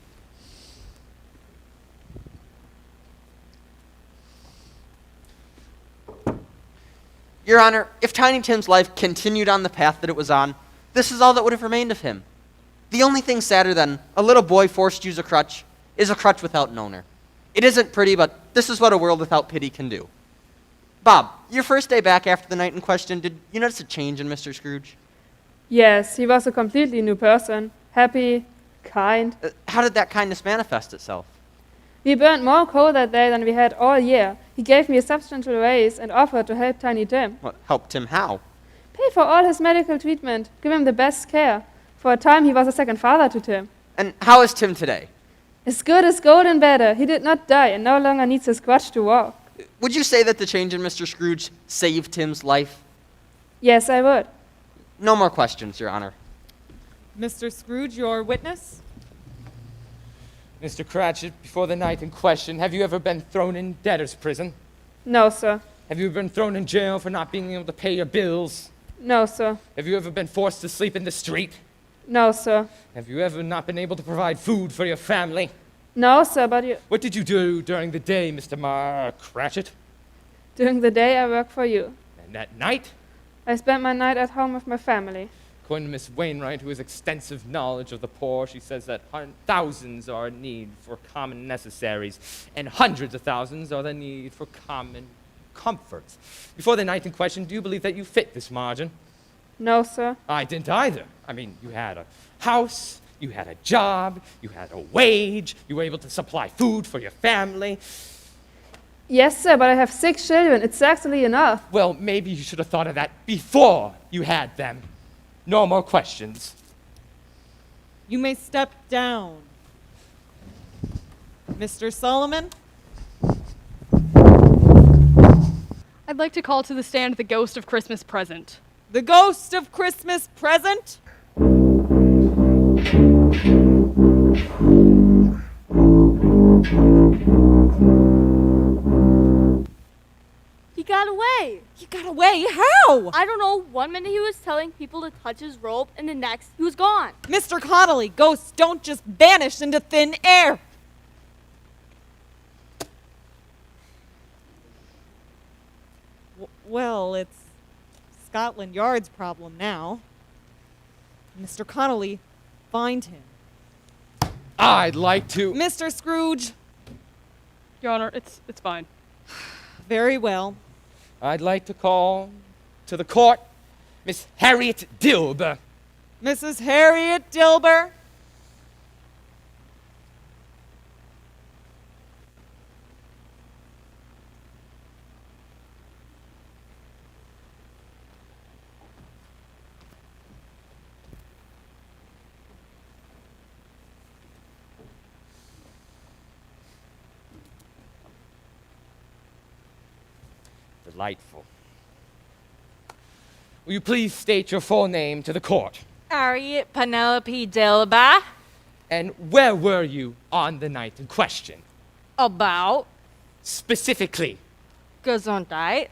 Your Honor, if Tiny Tim's life continued on the path that it was on, this is all that would have remained of him. The only thing sadder than a little boy forced to use a crutch is a crutch without an owner. It isn't pretty, but this is what a world without pity can do. Bob, your first day back after the night in question, did you notice a change in Mr. Scrooge? Yes, he was a completely new person. Happy, kind. How did that kindness manifest itself? We burned more coal that day than we had all year. He gave me a substantial raise and offered to help Tiny Tim. What, helped him how? Pay for all his medical treatment, give him the best care. For a time, he was a second father to Tim. And how is Tim today? As good as gold and better. He did not die and no longer needs his crutch to walk. Would you say that the change in Mr. Scrooge saved Tim's life? Yes, I would. No more questions, Your Honor. Mr. Scrooge, your witness? Mr. Cratchit, before the night in question, have you ever been thrown in debtor's prison? No, sir. Have you ever been thrown in jail for not being able to pay your bills? No, sir. Have you ever been forced to sleep in the street? No, sir. Have you ever not been able to provide food for your family? No, sir, but you... What did you do during the day, Mr. Cratchit? During the day, I work for you. And at night? I spent my night at home with my family. According to Miss Wainwright, who has extensive knowledge of the poor, she says that thousands are in need for common necessaries, and hundreds of thousands are the need for common comforts. Before the night in question, do you believe that you fit this margin? No, sir. I didn't either. I mean, you had a house, you had a job, you had a wage, you were able to supply food for your family. Yes, sir, but I have 6 children. It's actually enough. Well, maybe you should have thought of that before you had them. No more questions. You may step down. Mr. Solomon? I'd like to call to the stand the ghost of Christmas Present. The ghost of Christmas present? He got away. He got away? How? I don't know. 1 minute he was telling people to touch his robe, and the next he was gone. Mr. Connolly, ghosts don't just vanish into thin air. Well, it's Scotland Yard's problem now. Mr. Connolly, find him. I'd like to... Mr. Scrooge. Your Honor, it's fine. Very well. I'd like to call to the court Miss Harriet Dilber. Mrs. Harriet Dilber. Delightful. Will you please state your full name to the court? Harriet Penelope Dilber. And where were you on the night in question? About Specifically. Gesundheit.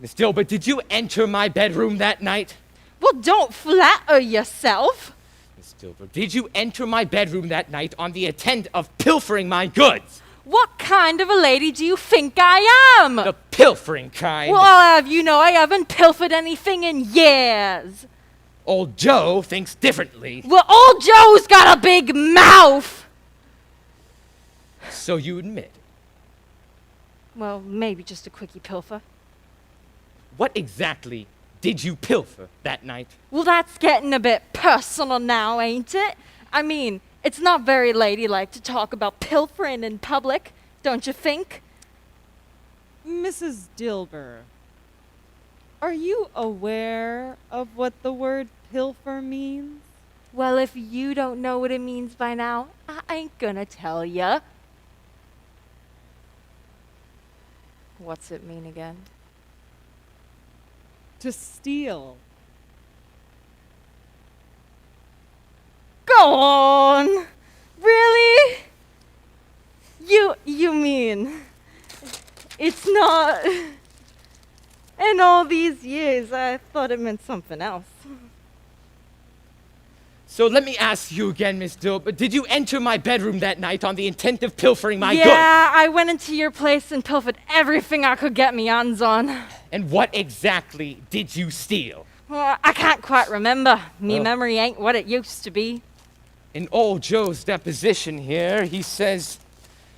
Miss Dilber, did you enter my bedroom that night? Well, don't flatter yourself. Miss Dilber, did you enter my bedroom that night on the intent of pilfering my goods? What kind of a lady do you think I am? The pilfering kind. Well, I'll have you know I haven't pilfered anything in years. Old Joe thinks differently. Well, old Joe's got a big mouth. So you admit Well, maybe just a quickie pilfer. What exactly did you pilfer that night? Well, that's getting a bit personal now, ain't it? I mean, it's not very ladylike to talk about pilfering in public, don't you think? Mrs. Dilber, are you aware of what the word pilfer means? Well, if you don't know what it means by now, I ain't gonna tell ya. What's it mean again? To steal. Go on! Really? You mean it's not... In all these years, I thought it meant something else. So let me ask you again, Miss Dilber. Did you enter my bedroom that night on the intent of pilfering my goods? Yeah, I went into your place and pilfered everything I could get me hands on. And what exactly did you steal? Well, I can't quite remember. Me Oh. memory ain't what it used to be. In old Joe's deposition here, he says,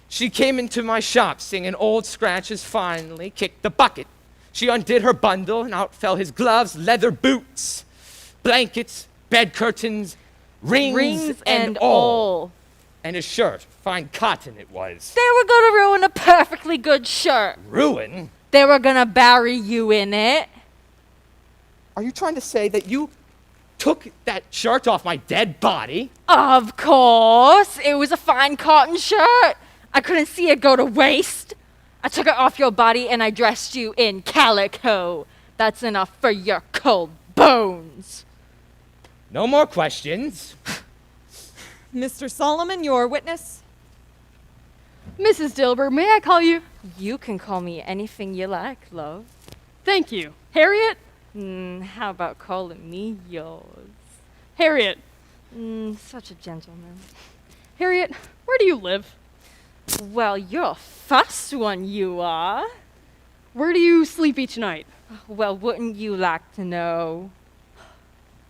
she came into my shop singing Old Scratch's finally kicked the bucket. She undid her bundle and out fell his gloves, leather boots, blankets, bed curtains, rings and all. And his shirt, fine cotton it was. They were gonna ruin a perfectly good shirt. Ruin? They were gonna bury you in it. Are you trying to say that you took that shirt off my dead body? Of course. It was a fine cotton shirt. I couldn't see it go to waste. I took it off your body and I dressed you in calico. That's enough for your cold bones. No more questions. Mr. Solomon, your witness. Mrs. Dilber, may I call you? You can call me anything you like, love. Thank you. Harriet? How about calling me yours? Harriet. Such a gentleman. Harriet, where do you live? Well, you're a fuss one, you are. Where do you sleep each night? Well, wouldn't you like to know?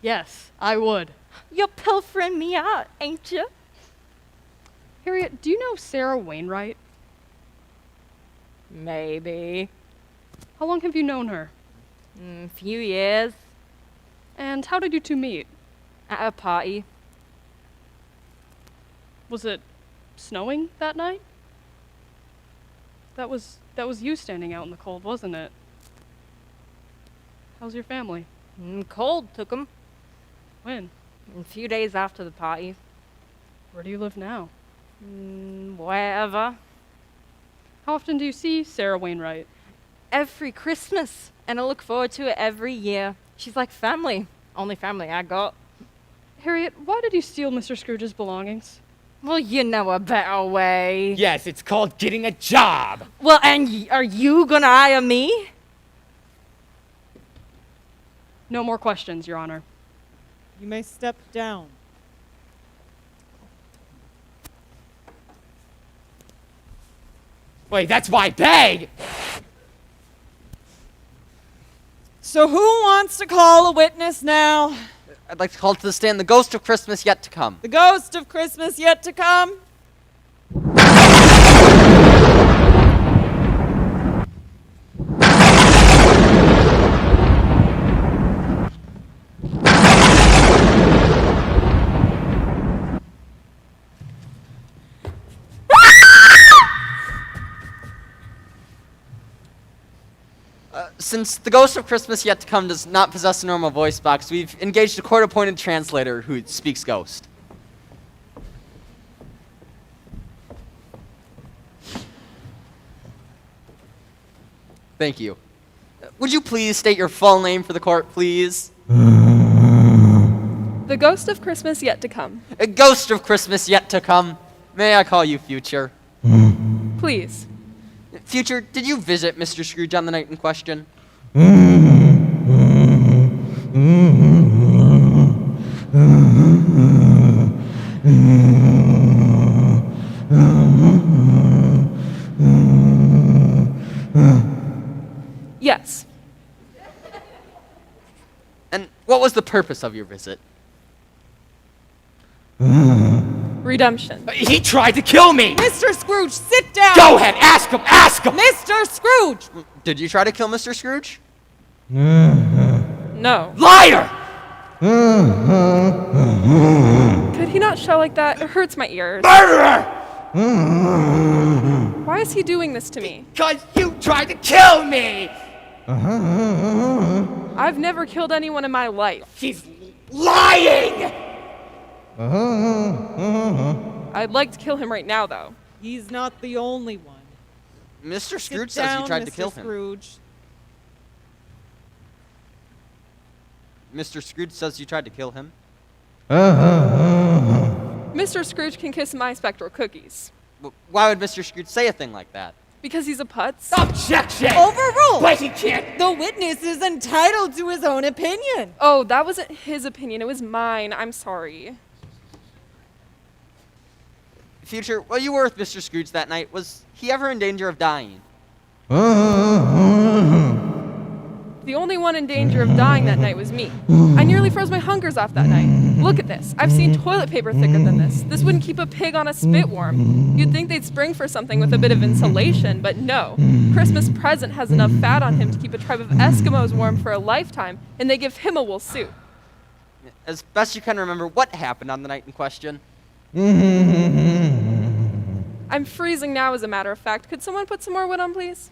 Yes, I would. You're pilfering me out, ain't you? Harriet, do you know Sarah Wainwright? Maybe. How long have you known her? Few years. And how did you two meet? At a party. Was it snowing that night? That was you standing out in the cold, wasn't it? How's your family? Cold took 'em. When? A few days after the party. Where do you live now? Wherever. How often do you see Sarah Wainwright? Every Christmas. And I look forward to it every year. She's like family. Only family I got. Harriet, why did you steal Mr. Scrooge's belongings? Well, you know a better way. Yes, it's called getting a job. Well, and are you gonna hire me? No more questions, Your Honor. You may step down. Wait, that's my bag! So who wants to call a witness now? I'd like to call to the stand the ghost of Christmas yet to come. The ghost of Christmas yet to come? Since the ghost of Christmas yet to come does not possess a normal voice box, we've engaged a court-appointed translator who speaks ghost. Thank you. Would you please state your full name for the court, please? The ghost of Christmas yet to come. A ghost of Christmas yet to come. May I call you Future? Please. Future, did you visit Mr. Scrooge on the night in question? Yes. And what was the purpose of your visit? Redemption. He tried to kill me! Mr. Scrooge, sit down! Go ahead, ask him, ask him! Mr. Scrooge! Did you try to kill Mr. Scrooge? No. Liar! Could he not shout like that? It hurts my ears. Murderer! Why is he doing this to me? Because you tried to kill me! I've never killed anyone in my life. He's lying! I'd like to kill him right now, though. He's not the only one. Mr. Scrooge Sit says down, you tried to Mr. kill him. Scrooge. Mr. Scrooge says you tried to kill him. Mr. Scrooge can kiss my spectral cookies. Why would Mr. Scrooge say a thing like that? Because he's a putz. Objection! Overruled! But he can't! The witness is entitled to his own opinion. Oh, that wasn't his opinion. It was mine. I'm sorry. Future, while you were with Mr. Scrooge that night, was he ever in danger of dying? The only one in danger of dying that night was me. I nearly froze my hungers off that night. Look at this. I've seen toilet paper thicker than this. This wouldn't keep a pig on a spit warm. You'd think they'd spring for something with a bit of insulation, but no. Christmas present has enough fat on him to keep a tribe of Eskimos warm for a lifetime, and they give him a wool suit. As best you can remember, what happened on the night in question? I'm freezing now, as a matter of fact. Could someone put some more wood on, please?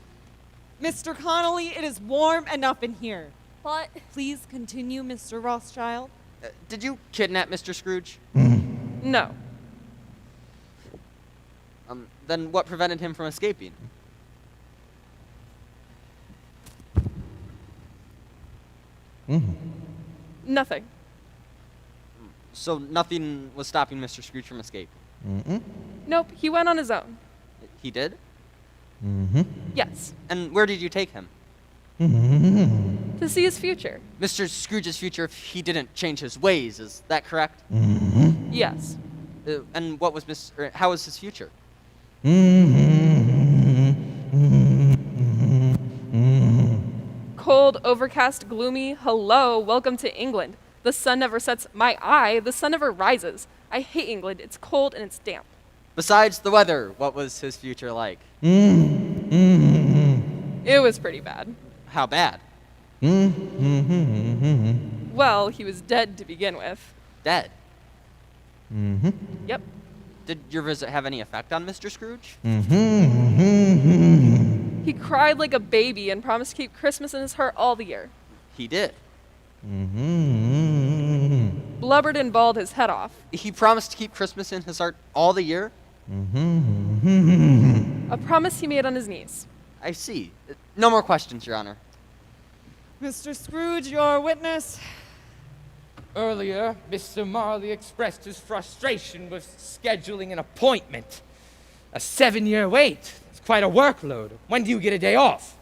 Mr. Connolly, it is warm enough in here. What? Please continue, Mr. Rothschild. Did you kidnap Mr. Scrooge? No. Then what prevented him from escaping? Nothing. So nothing was stopping Mr. Scrooge from escaping? Nope, he went on his own. He did? Yes. And where did you take him? To see his future. Mr. Scrooge's future if he didn't change his ways, is that correct? Yes. And what was how was his future? Cold, overcast, gloomy. Hello, welcome to England. The sun never sets my eye, the sun never rises. I hate England. It's cold and it's damp. Besides the weather, what was his future like? It was pretty bad. How bad? Well, he was dead to begin with. Dead? Yep. Did your visit have any effect on Mr. Scrooge? He cried like a baby and promised to keep Christmas in his heart all the year. He did. Blubbered and bawled his head off. He promised to keep Christmas in his heart all the year? A promise he made on his knees. I see. No more questions, Your Honor. Mr. Scrooge, your witness. Earlier, Mr. Marley expressed his frustration with scheduling an appointment. A 7-year wait. It's quite a workload. When do you get a day off?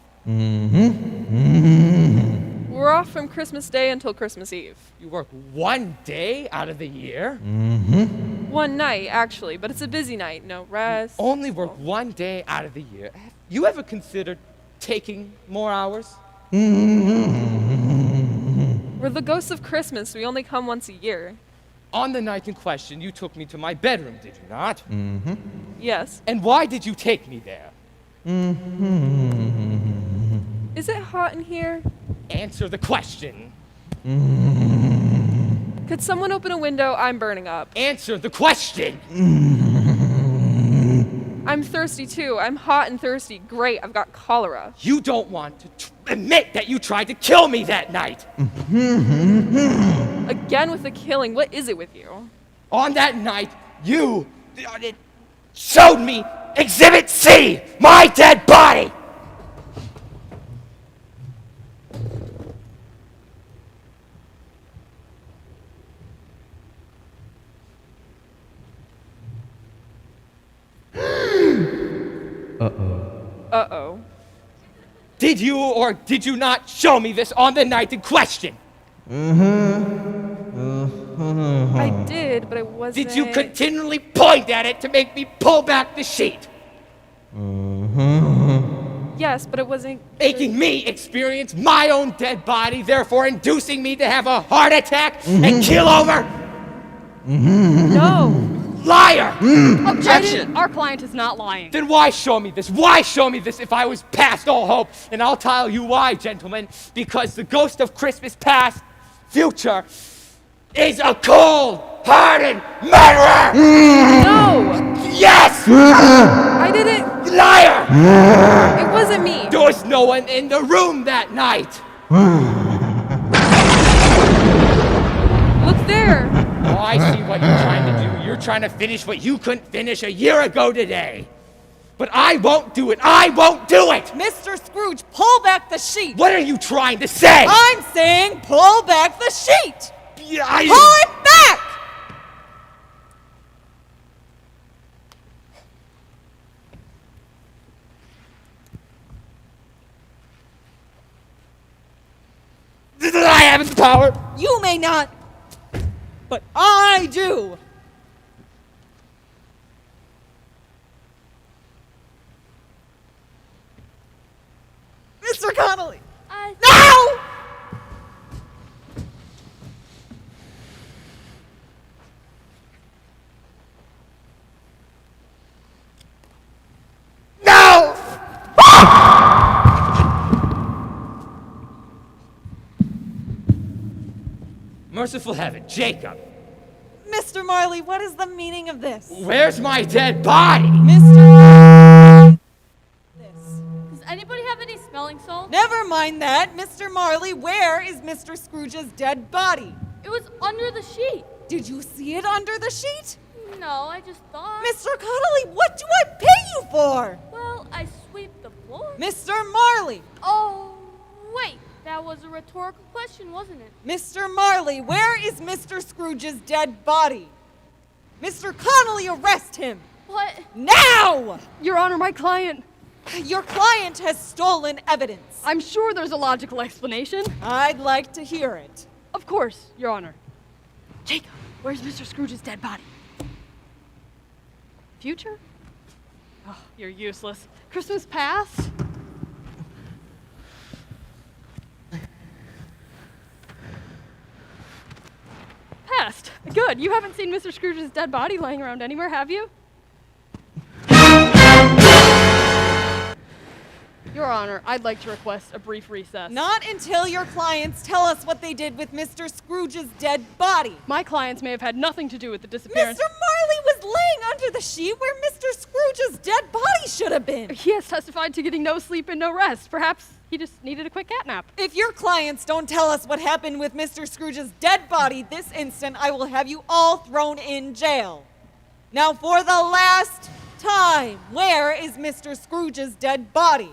We're off from Christmas Day until Christmas Eve. You work 1 day out of the year? One night, actually, but it's a busy night. No rest. You only work 1 day out of the year. Have you ever considered taking more hours? We're the ghosts of Christmas. We only come once a year. On the night in question, you took me to my bedroom, did you not? Yes. And why did you take me there? Is it hot in here? Answer the question. Could someone open a window? I'm burning up. Answer the question. I'm thirsty too. I'm hot and thirsty. Great, I've got cholera. You don't want to admit that you tried to kill me that night. Again with the killing. What is it with you? On that night, you showed me Exhibit C, my dead body. Uh-oh. Did you or did you not show me this on the night in question? I did, but it wasn't... Did you continually point at it to make me pull back the sheet? Yes, but it wasn't... Making me experience my own dead body, therefore inducing me to have a heart attack and keel over? No. Liar! Objection! Our client is not lying. Then why show me this? Why show me this if I was past all hope? And I'll tell you why, gentlemen. Because the ghost of Christmas past, future, is a cold-hearted murderer! No! Yes! I didn't. Liar! It wasn't me. There was no one in the room that night. Look there. Oh, I see what you're trying to do. You're trying to finish what you couldn't finish a year ago today. But I won't do it. I won't do it! Mr. Scrooge, pull back the sheet! What are you trying to say? I'm saying pull back the sheet! Yeah, Pull it back! I have the power. You may not, but I do. Mr. Connolly! No! No! Merciful heaven, Jacob. Mr. Marley, what is the meaning of this? Where's my dead body? Mr. Does anybody have any smelling salts? Never mind that. Mr. Marley, where is Mr. Scrooge's dead body? It was under the sheet. Did you see it under the sheet? No, I just thought. Mr. Connolly, what do I pay you for? Well, I sweep the floor. Mr. Marley! Oh, wait. That was a rhetorical question, wasn't it? Mr. Marley, where is Mr. Scrooge's dead body? Mr. Connolly, arrest him! What? Now! Your Honor, my client. Your client has stolen evidence. I'm sure there's a logical explanation. I'd like to hear it. Of course, Your Honor. Jacob, where's Mr. Scrooge's dead body? Future? Oh, you're useless. Christmas past? Past. Good. You haven't seen Mr. Scrooge's dead body laying around anywhere, have you? Your Honor, I'd like to request a brief recess. Not until your clients tell us what they did with Mr. Scrooge's dead body. My clients may have had nothing to do with the disappearance. Mr. Marley was laying under the sheet where Mr. Scrooge's dead body should have been. He has testified to getting no sleep and no rest. Perhaps he just needed a quick cat nap. If your clients don't tell us what happened with Mr. Scrooge's dead body this instant, I will have you all thrown in jail. Now for the last time, where is Mr. Scrooge's dead body?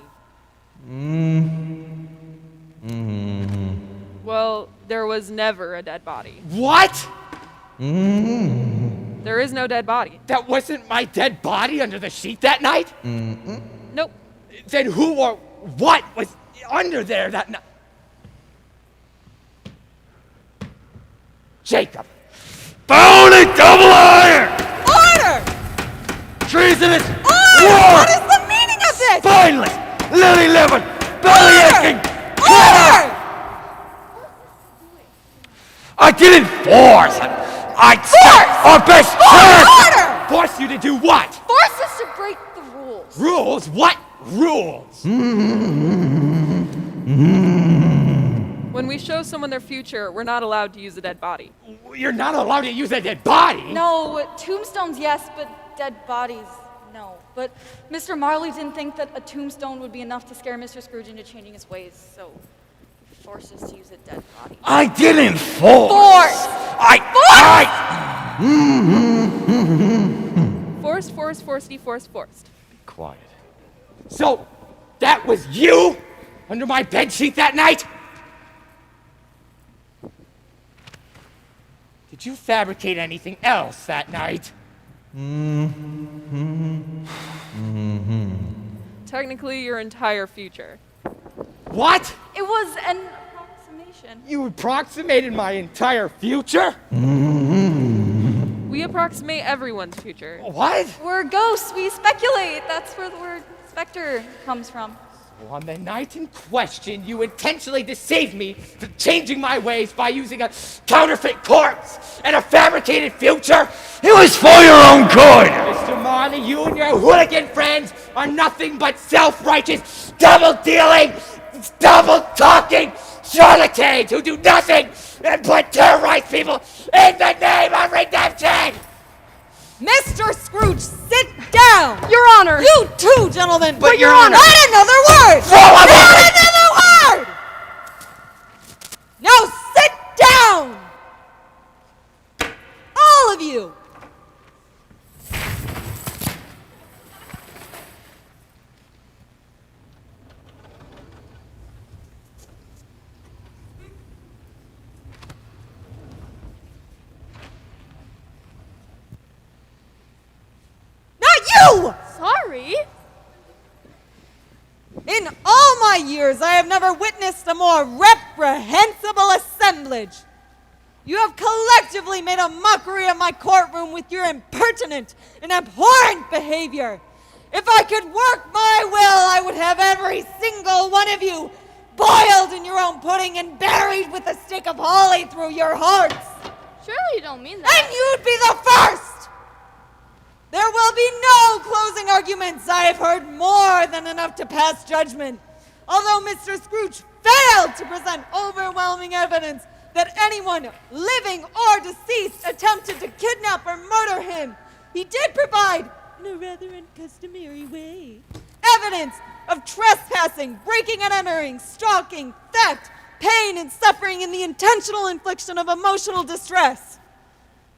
Well, there was never a dead body. What? There is no dead body. That wasn't my dead body under the sheet that night? Nope. Then who or what was under there that night? Jacob. Bound and double iron! Order! Treasonous! Order! War! What is the meaning of this? Spineless! Lily-livered! Belly-aching! Order! I didn't force it! I set our best chance! Order! Force you to do what? Force us to break the rules. Rules? What rules? When we show someone their future, we're not allowed to use a dead body. You're not allowed to use a dead body? No, tombstones, yes, but dead bodies, no. But Mr. Marley didn't think that a tombstone would be enough to scare Mr. Scrooge into changing his ways, so he forced us to use a dead body. I didn't force! Force! Forced. Quiet. So, that was you? Under my bedsheet that night? Did you fabricate anything else that night? Technically, your entire future. What? It was an approximation. You approximated my entire future? We approximate everyone's future. What? We're ghosts, we speculate. That's where the word specter comes from. On the night in question, you intentionally deceived me for changing my ways by using a counterfeit corpse and a fabricated future. It was for your own good. Mr. Marley, you and your hooligan friends are nothing but self-righteous, double-dealing, double-talking charlatans who do nothing but terrorize people in the name of redemption. Mr. Scrooge, sit down! Your Honor! You too, gentlemen! But Your Honor! Not another word! Not another word! Now sit down! All of you! You! Sorry. In all my years, I have never witnessed a more reprehensible assemblage. You have collectively made a mockery of my courtroom with your impertinent and abhorrent behavior. If I could work my will, I would have every single one of you boiled in your own pudding and buried with a stick of holly through your hearts. Surely you don't mean that. And you'd be the first! There will be no closing arguments. I have heard more than enough to pass judgment. Although Mr. Scrooge failed to present overwhelming evidence that anyone, living or deceased, attempted to kidnap or murder him, he did provide, in a rather uncustomary way, evidence of trespassing, breaking and entering, stalking, theft, pain and suffering, and the intentional infliction of emotional distress.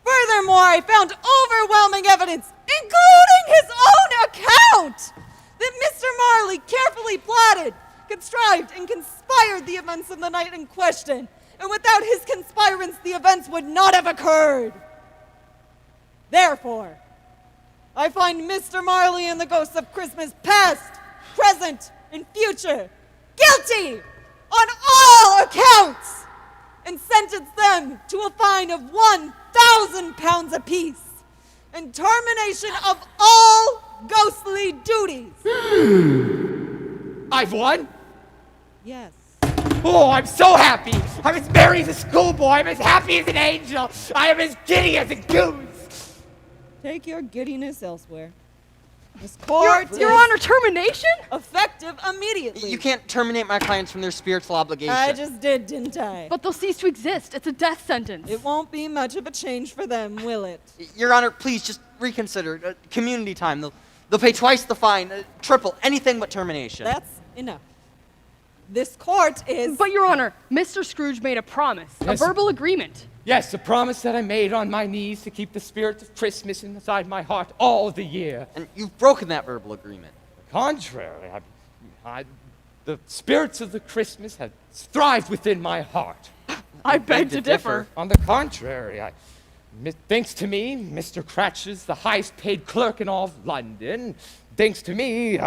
Furthermore, I found overwhelming evidence, including his own account, that Mr. Marley carefully plotted, contrived, and conspired the events of the night in question, and without his conspirance, the events would not have occurred. Therefore, I find Mr. Marley and the ghosts of Christmas past, present, and future guilty on all accounts, and sentence them to a fine of £1,000 apiece, and termination of all ghostly duties. I've won? Yes. Oh, I'm so happy. I'm as merry as a schoolboy. I'm as happy as an angel. I am as giddy as a goose. Take your giddiness elsewhere. This court Your Honor, termination? Effective immediately. You can't terminate my clients from their spiritual obligation. I just did, didn't I? But they'll cease to exist. It's a death sentence. It won't be much of a change for them, will it? Your Honor, please just reconsider. Community time. They'll pay twice the fine, triple, anything but termination. That's enough. This court is... But, Your Honor, Mr. Scrooge made a promise, Yes. a verbal agreement. Yes, a promise that I made on my knees to keep the spirit of Christmas inside my heart all the year. And you've broken that verbal agreement. Contrary, the spirits of the Christmas have thrived within my heart. I beg to differ. On the contrary, thanks to me, Mr. Cratchit is the highest paid clerk in all of London. Thanks to me,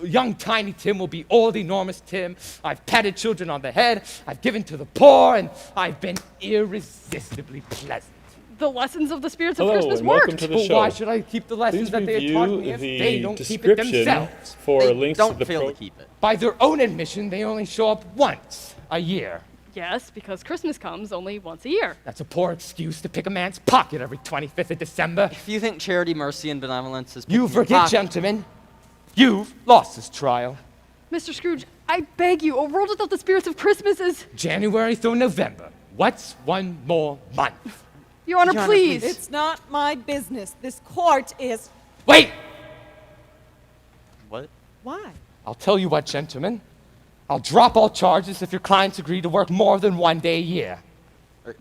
young tiny Tim will be old enormous Tim. I've patted children on the head, I've given to the poor, and I've been irresistibly pleasant. The lessons of the spirits of Hello, Christmas and welcome worked. to the But show. why should I keep the lessons Please that they had taught me review if they the don't keep it description themselves? for They links don't to the fail to keep it. By their own admission, they only show up once a year. Yes, because Christmas comes only once a year. That's a poor excuse to pick a man's pocket every 25th of December. If you think charity, mercy, and benevolence is... You picking your forget, pocket- gentlemen, you've lost this trial. Mr. Scrooge, I beg you, a world without the spirits of Christmas is... January through November. What's one more month? Your Honor, Your Honor, please. It's not my business. This court is... Wait! What? Why? I'll tell you what, gentlemen. I'll drop all charges if your clients agree to work more than 1 day a year.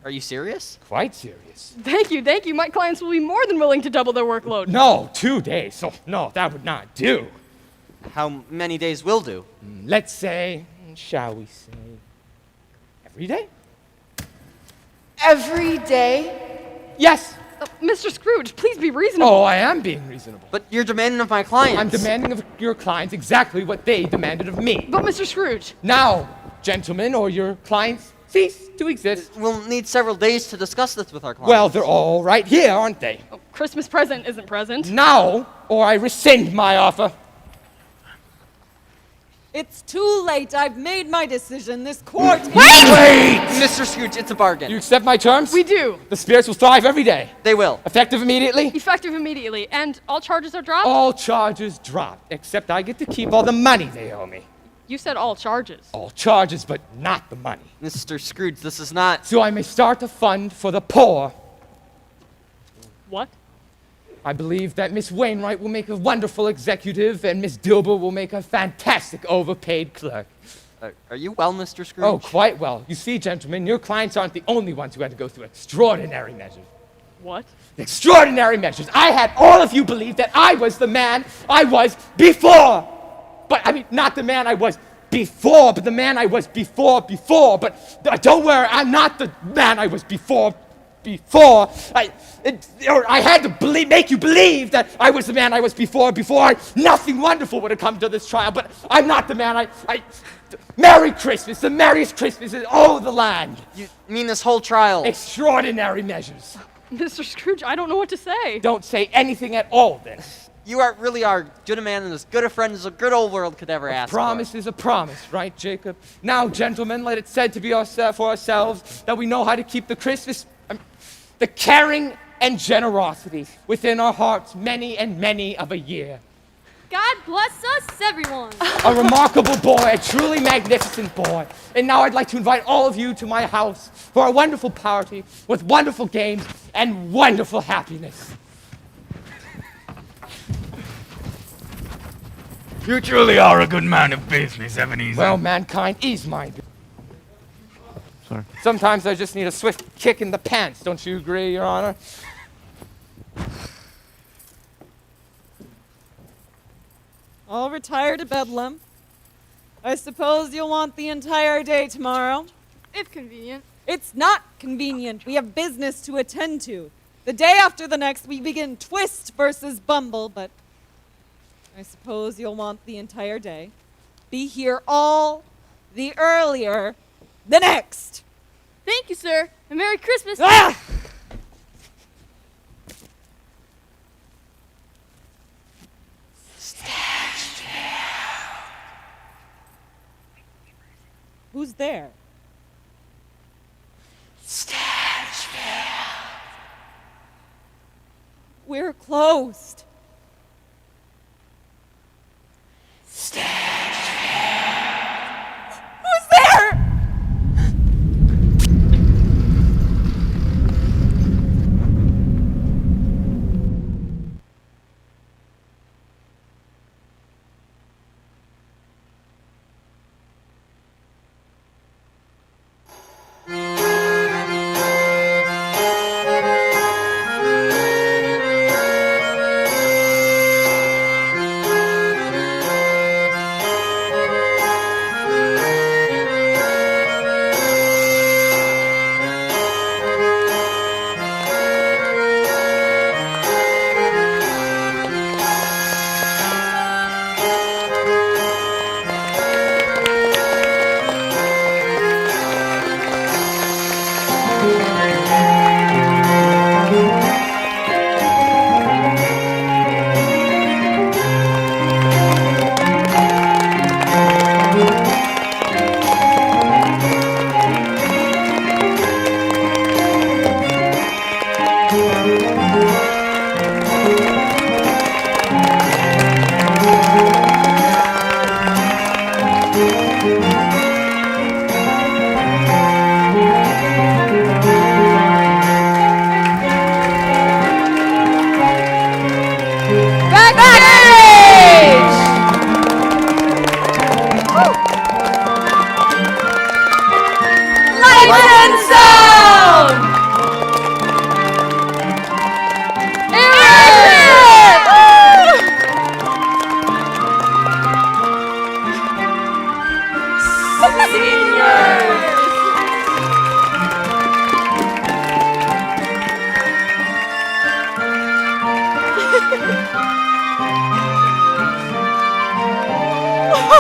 Are you serious? Quite serious. Thank you, thank you. My clients will be more than willing to double their workload. No, 2 days. So, no, that would not do. How many days will do? Let's say, shall we say, every day? Every day? Yes. Mr. Scrooge, please be reasonable. Oh, I am being reasonable. But you're demanding of my clients. I'm demanding of your clients exactly what they demanded of me. But Mr. Scrooge. Now, gentlemen, or your clients cease to exist. We'll need several days to discuss this with our clients. Well, they're all right here, aren't they? Oh, Christmas present isn't present. Now, or I rescind my offer. It's too late. I've made my decision. This court. Wait! Mr. Scrooge, it's a bargain. You accept my terms? We do. The spirits will thrive every day. They will. Effective immediately? Effective immediately. And all charges are dropped? All charges dropped, except I get to keep all the money they owe me. You said all charges. All charges, but not the money. Mr. Scrooge, this is not. So I may start a fund for the poor. What? I believe that Miss Wainwright will make a wonderful executive, and Miss Dilber will make a fantastic overpaid clerk. Are you well, Mr. Scrooge? Oh, quite well. You see, gentlemen, your clients aren't the only ones who had to go through extraordinary measures. What? Extraordinary measures. I had all of you believe that I was the man I was before. But, I mean, not the man I was before, but the man I was before. But don't worry, I'm not the man I was before. I had to make you believe that I was the man I was before. Nothing wonderful would have come to this trial, but I'm not the man Merry Christmas, the merriest Christmas in all the land. You mean this whole trial? Extraordinary measures. Mr. Scrooge, I don't know what to say. Don't say anything at all, then. You really are good a man and as good a friend as a good old world could ever ask for. A promise is a promise, right, Jacob? Now, gentlemen, let it said to be for ourselves that we know how to keep the Christmas, the caring and generosity within our hearts many and many of a year. God bless us, everyone. A remarkable boy, a truly magnificent boy. And now I'd like to invite all of you to my house for a wonderful party with wonderful games and wonderful happiness. You truly are a good man of business, Ebenezer. Well, mankind is my business. Sorry. Sometimes I just need a swift kick in the pants. Don't you agree, Your Honor? I'll retire to Bedlam. I suppose you'll want the entire day tomorrow. If convenient. It's not convenient. We have business to attend to. The day after the next, we begin Twist versus Bumble, but I suppose you'll want the entire day. Be here all the earlier the next. Thank you, sir, and Merry Christmas. Ah! Who's there? We're closed. Who's there?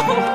Oh!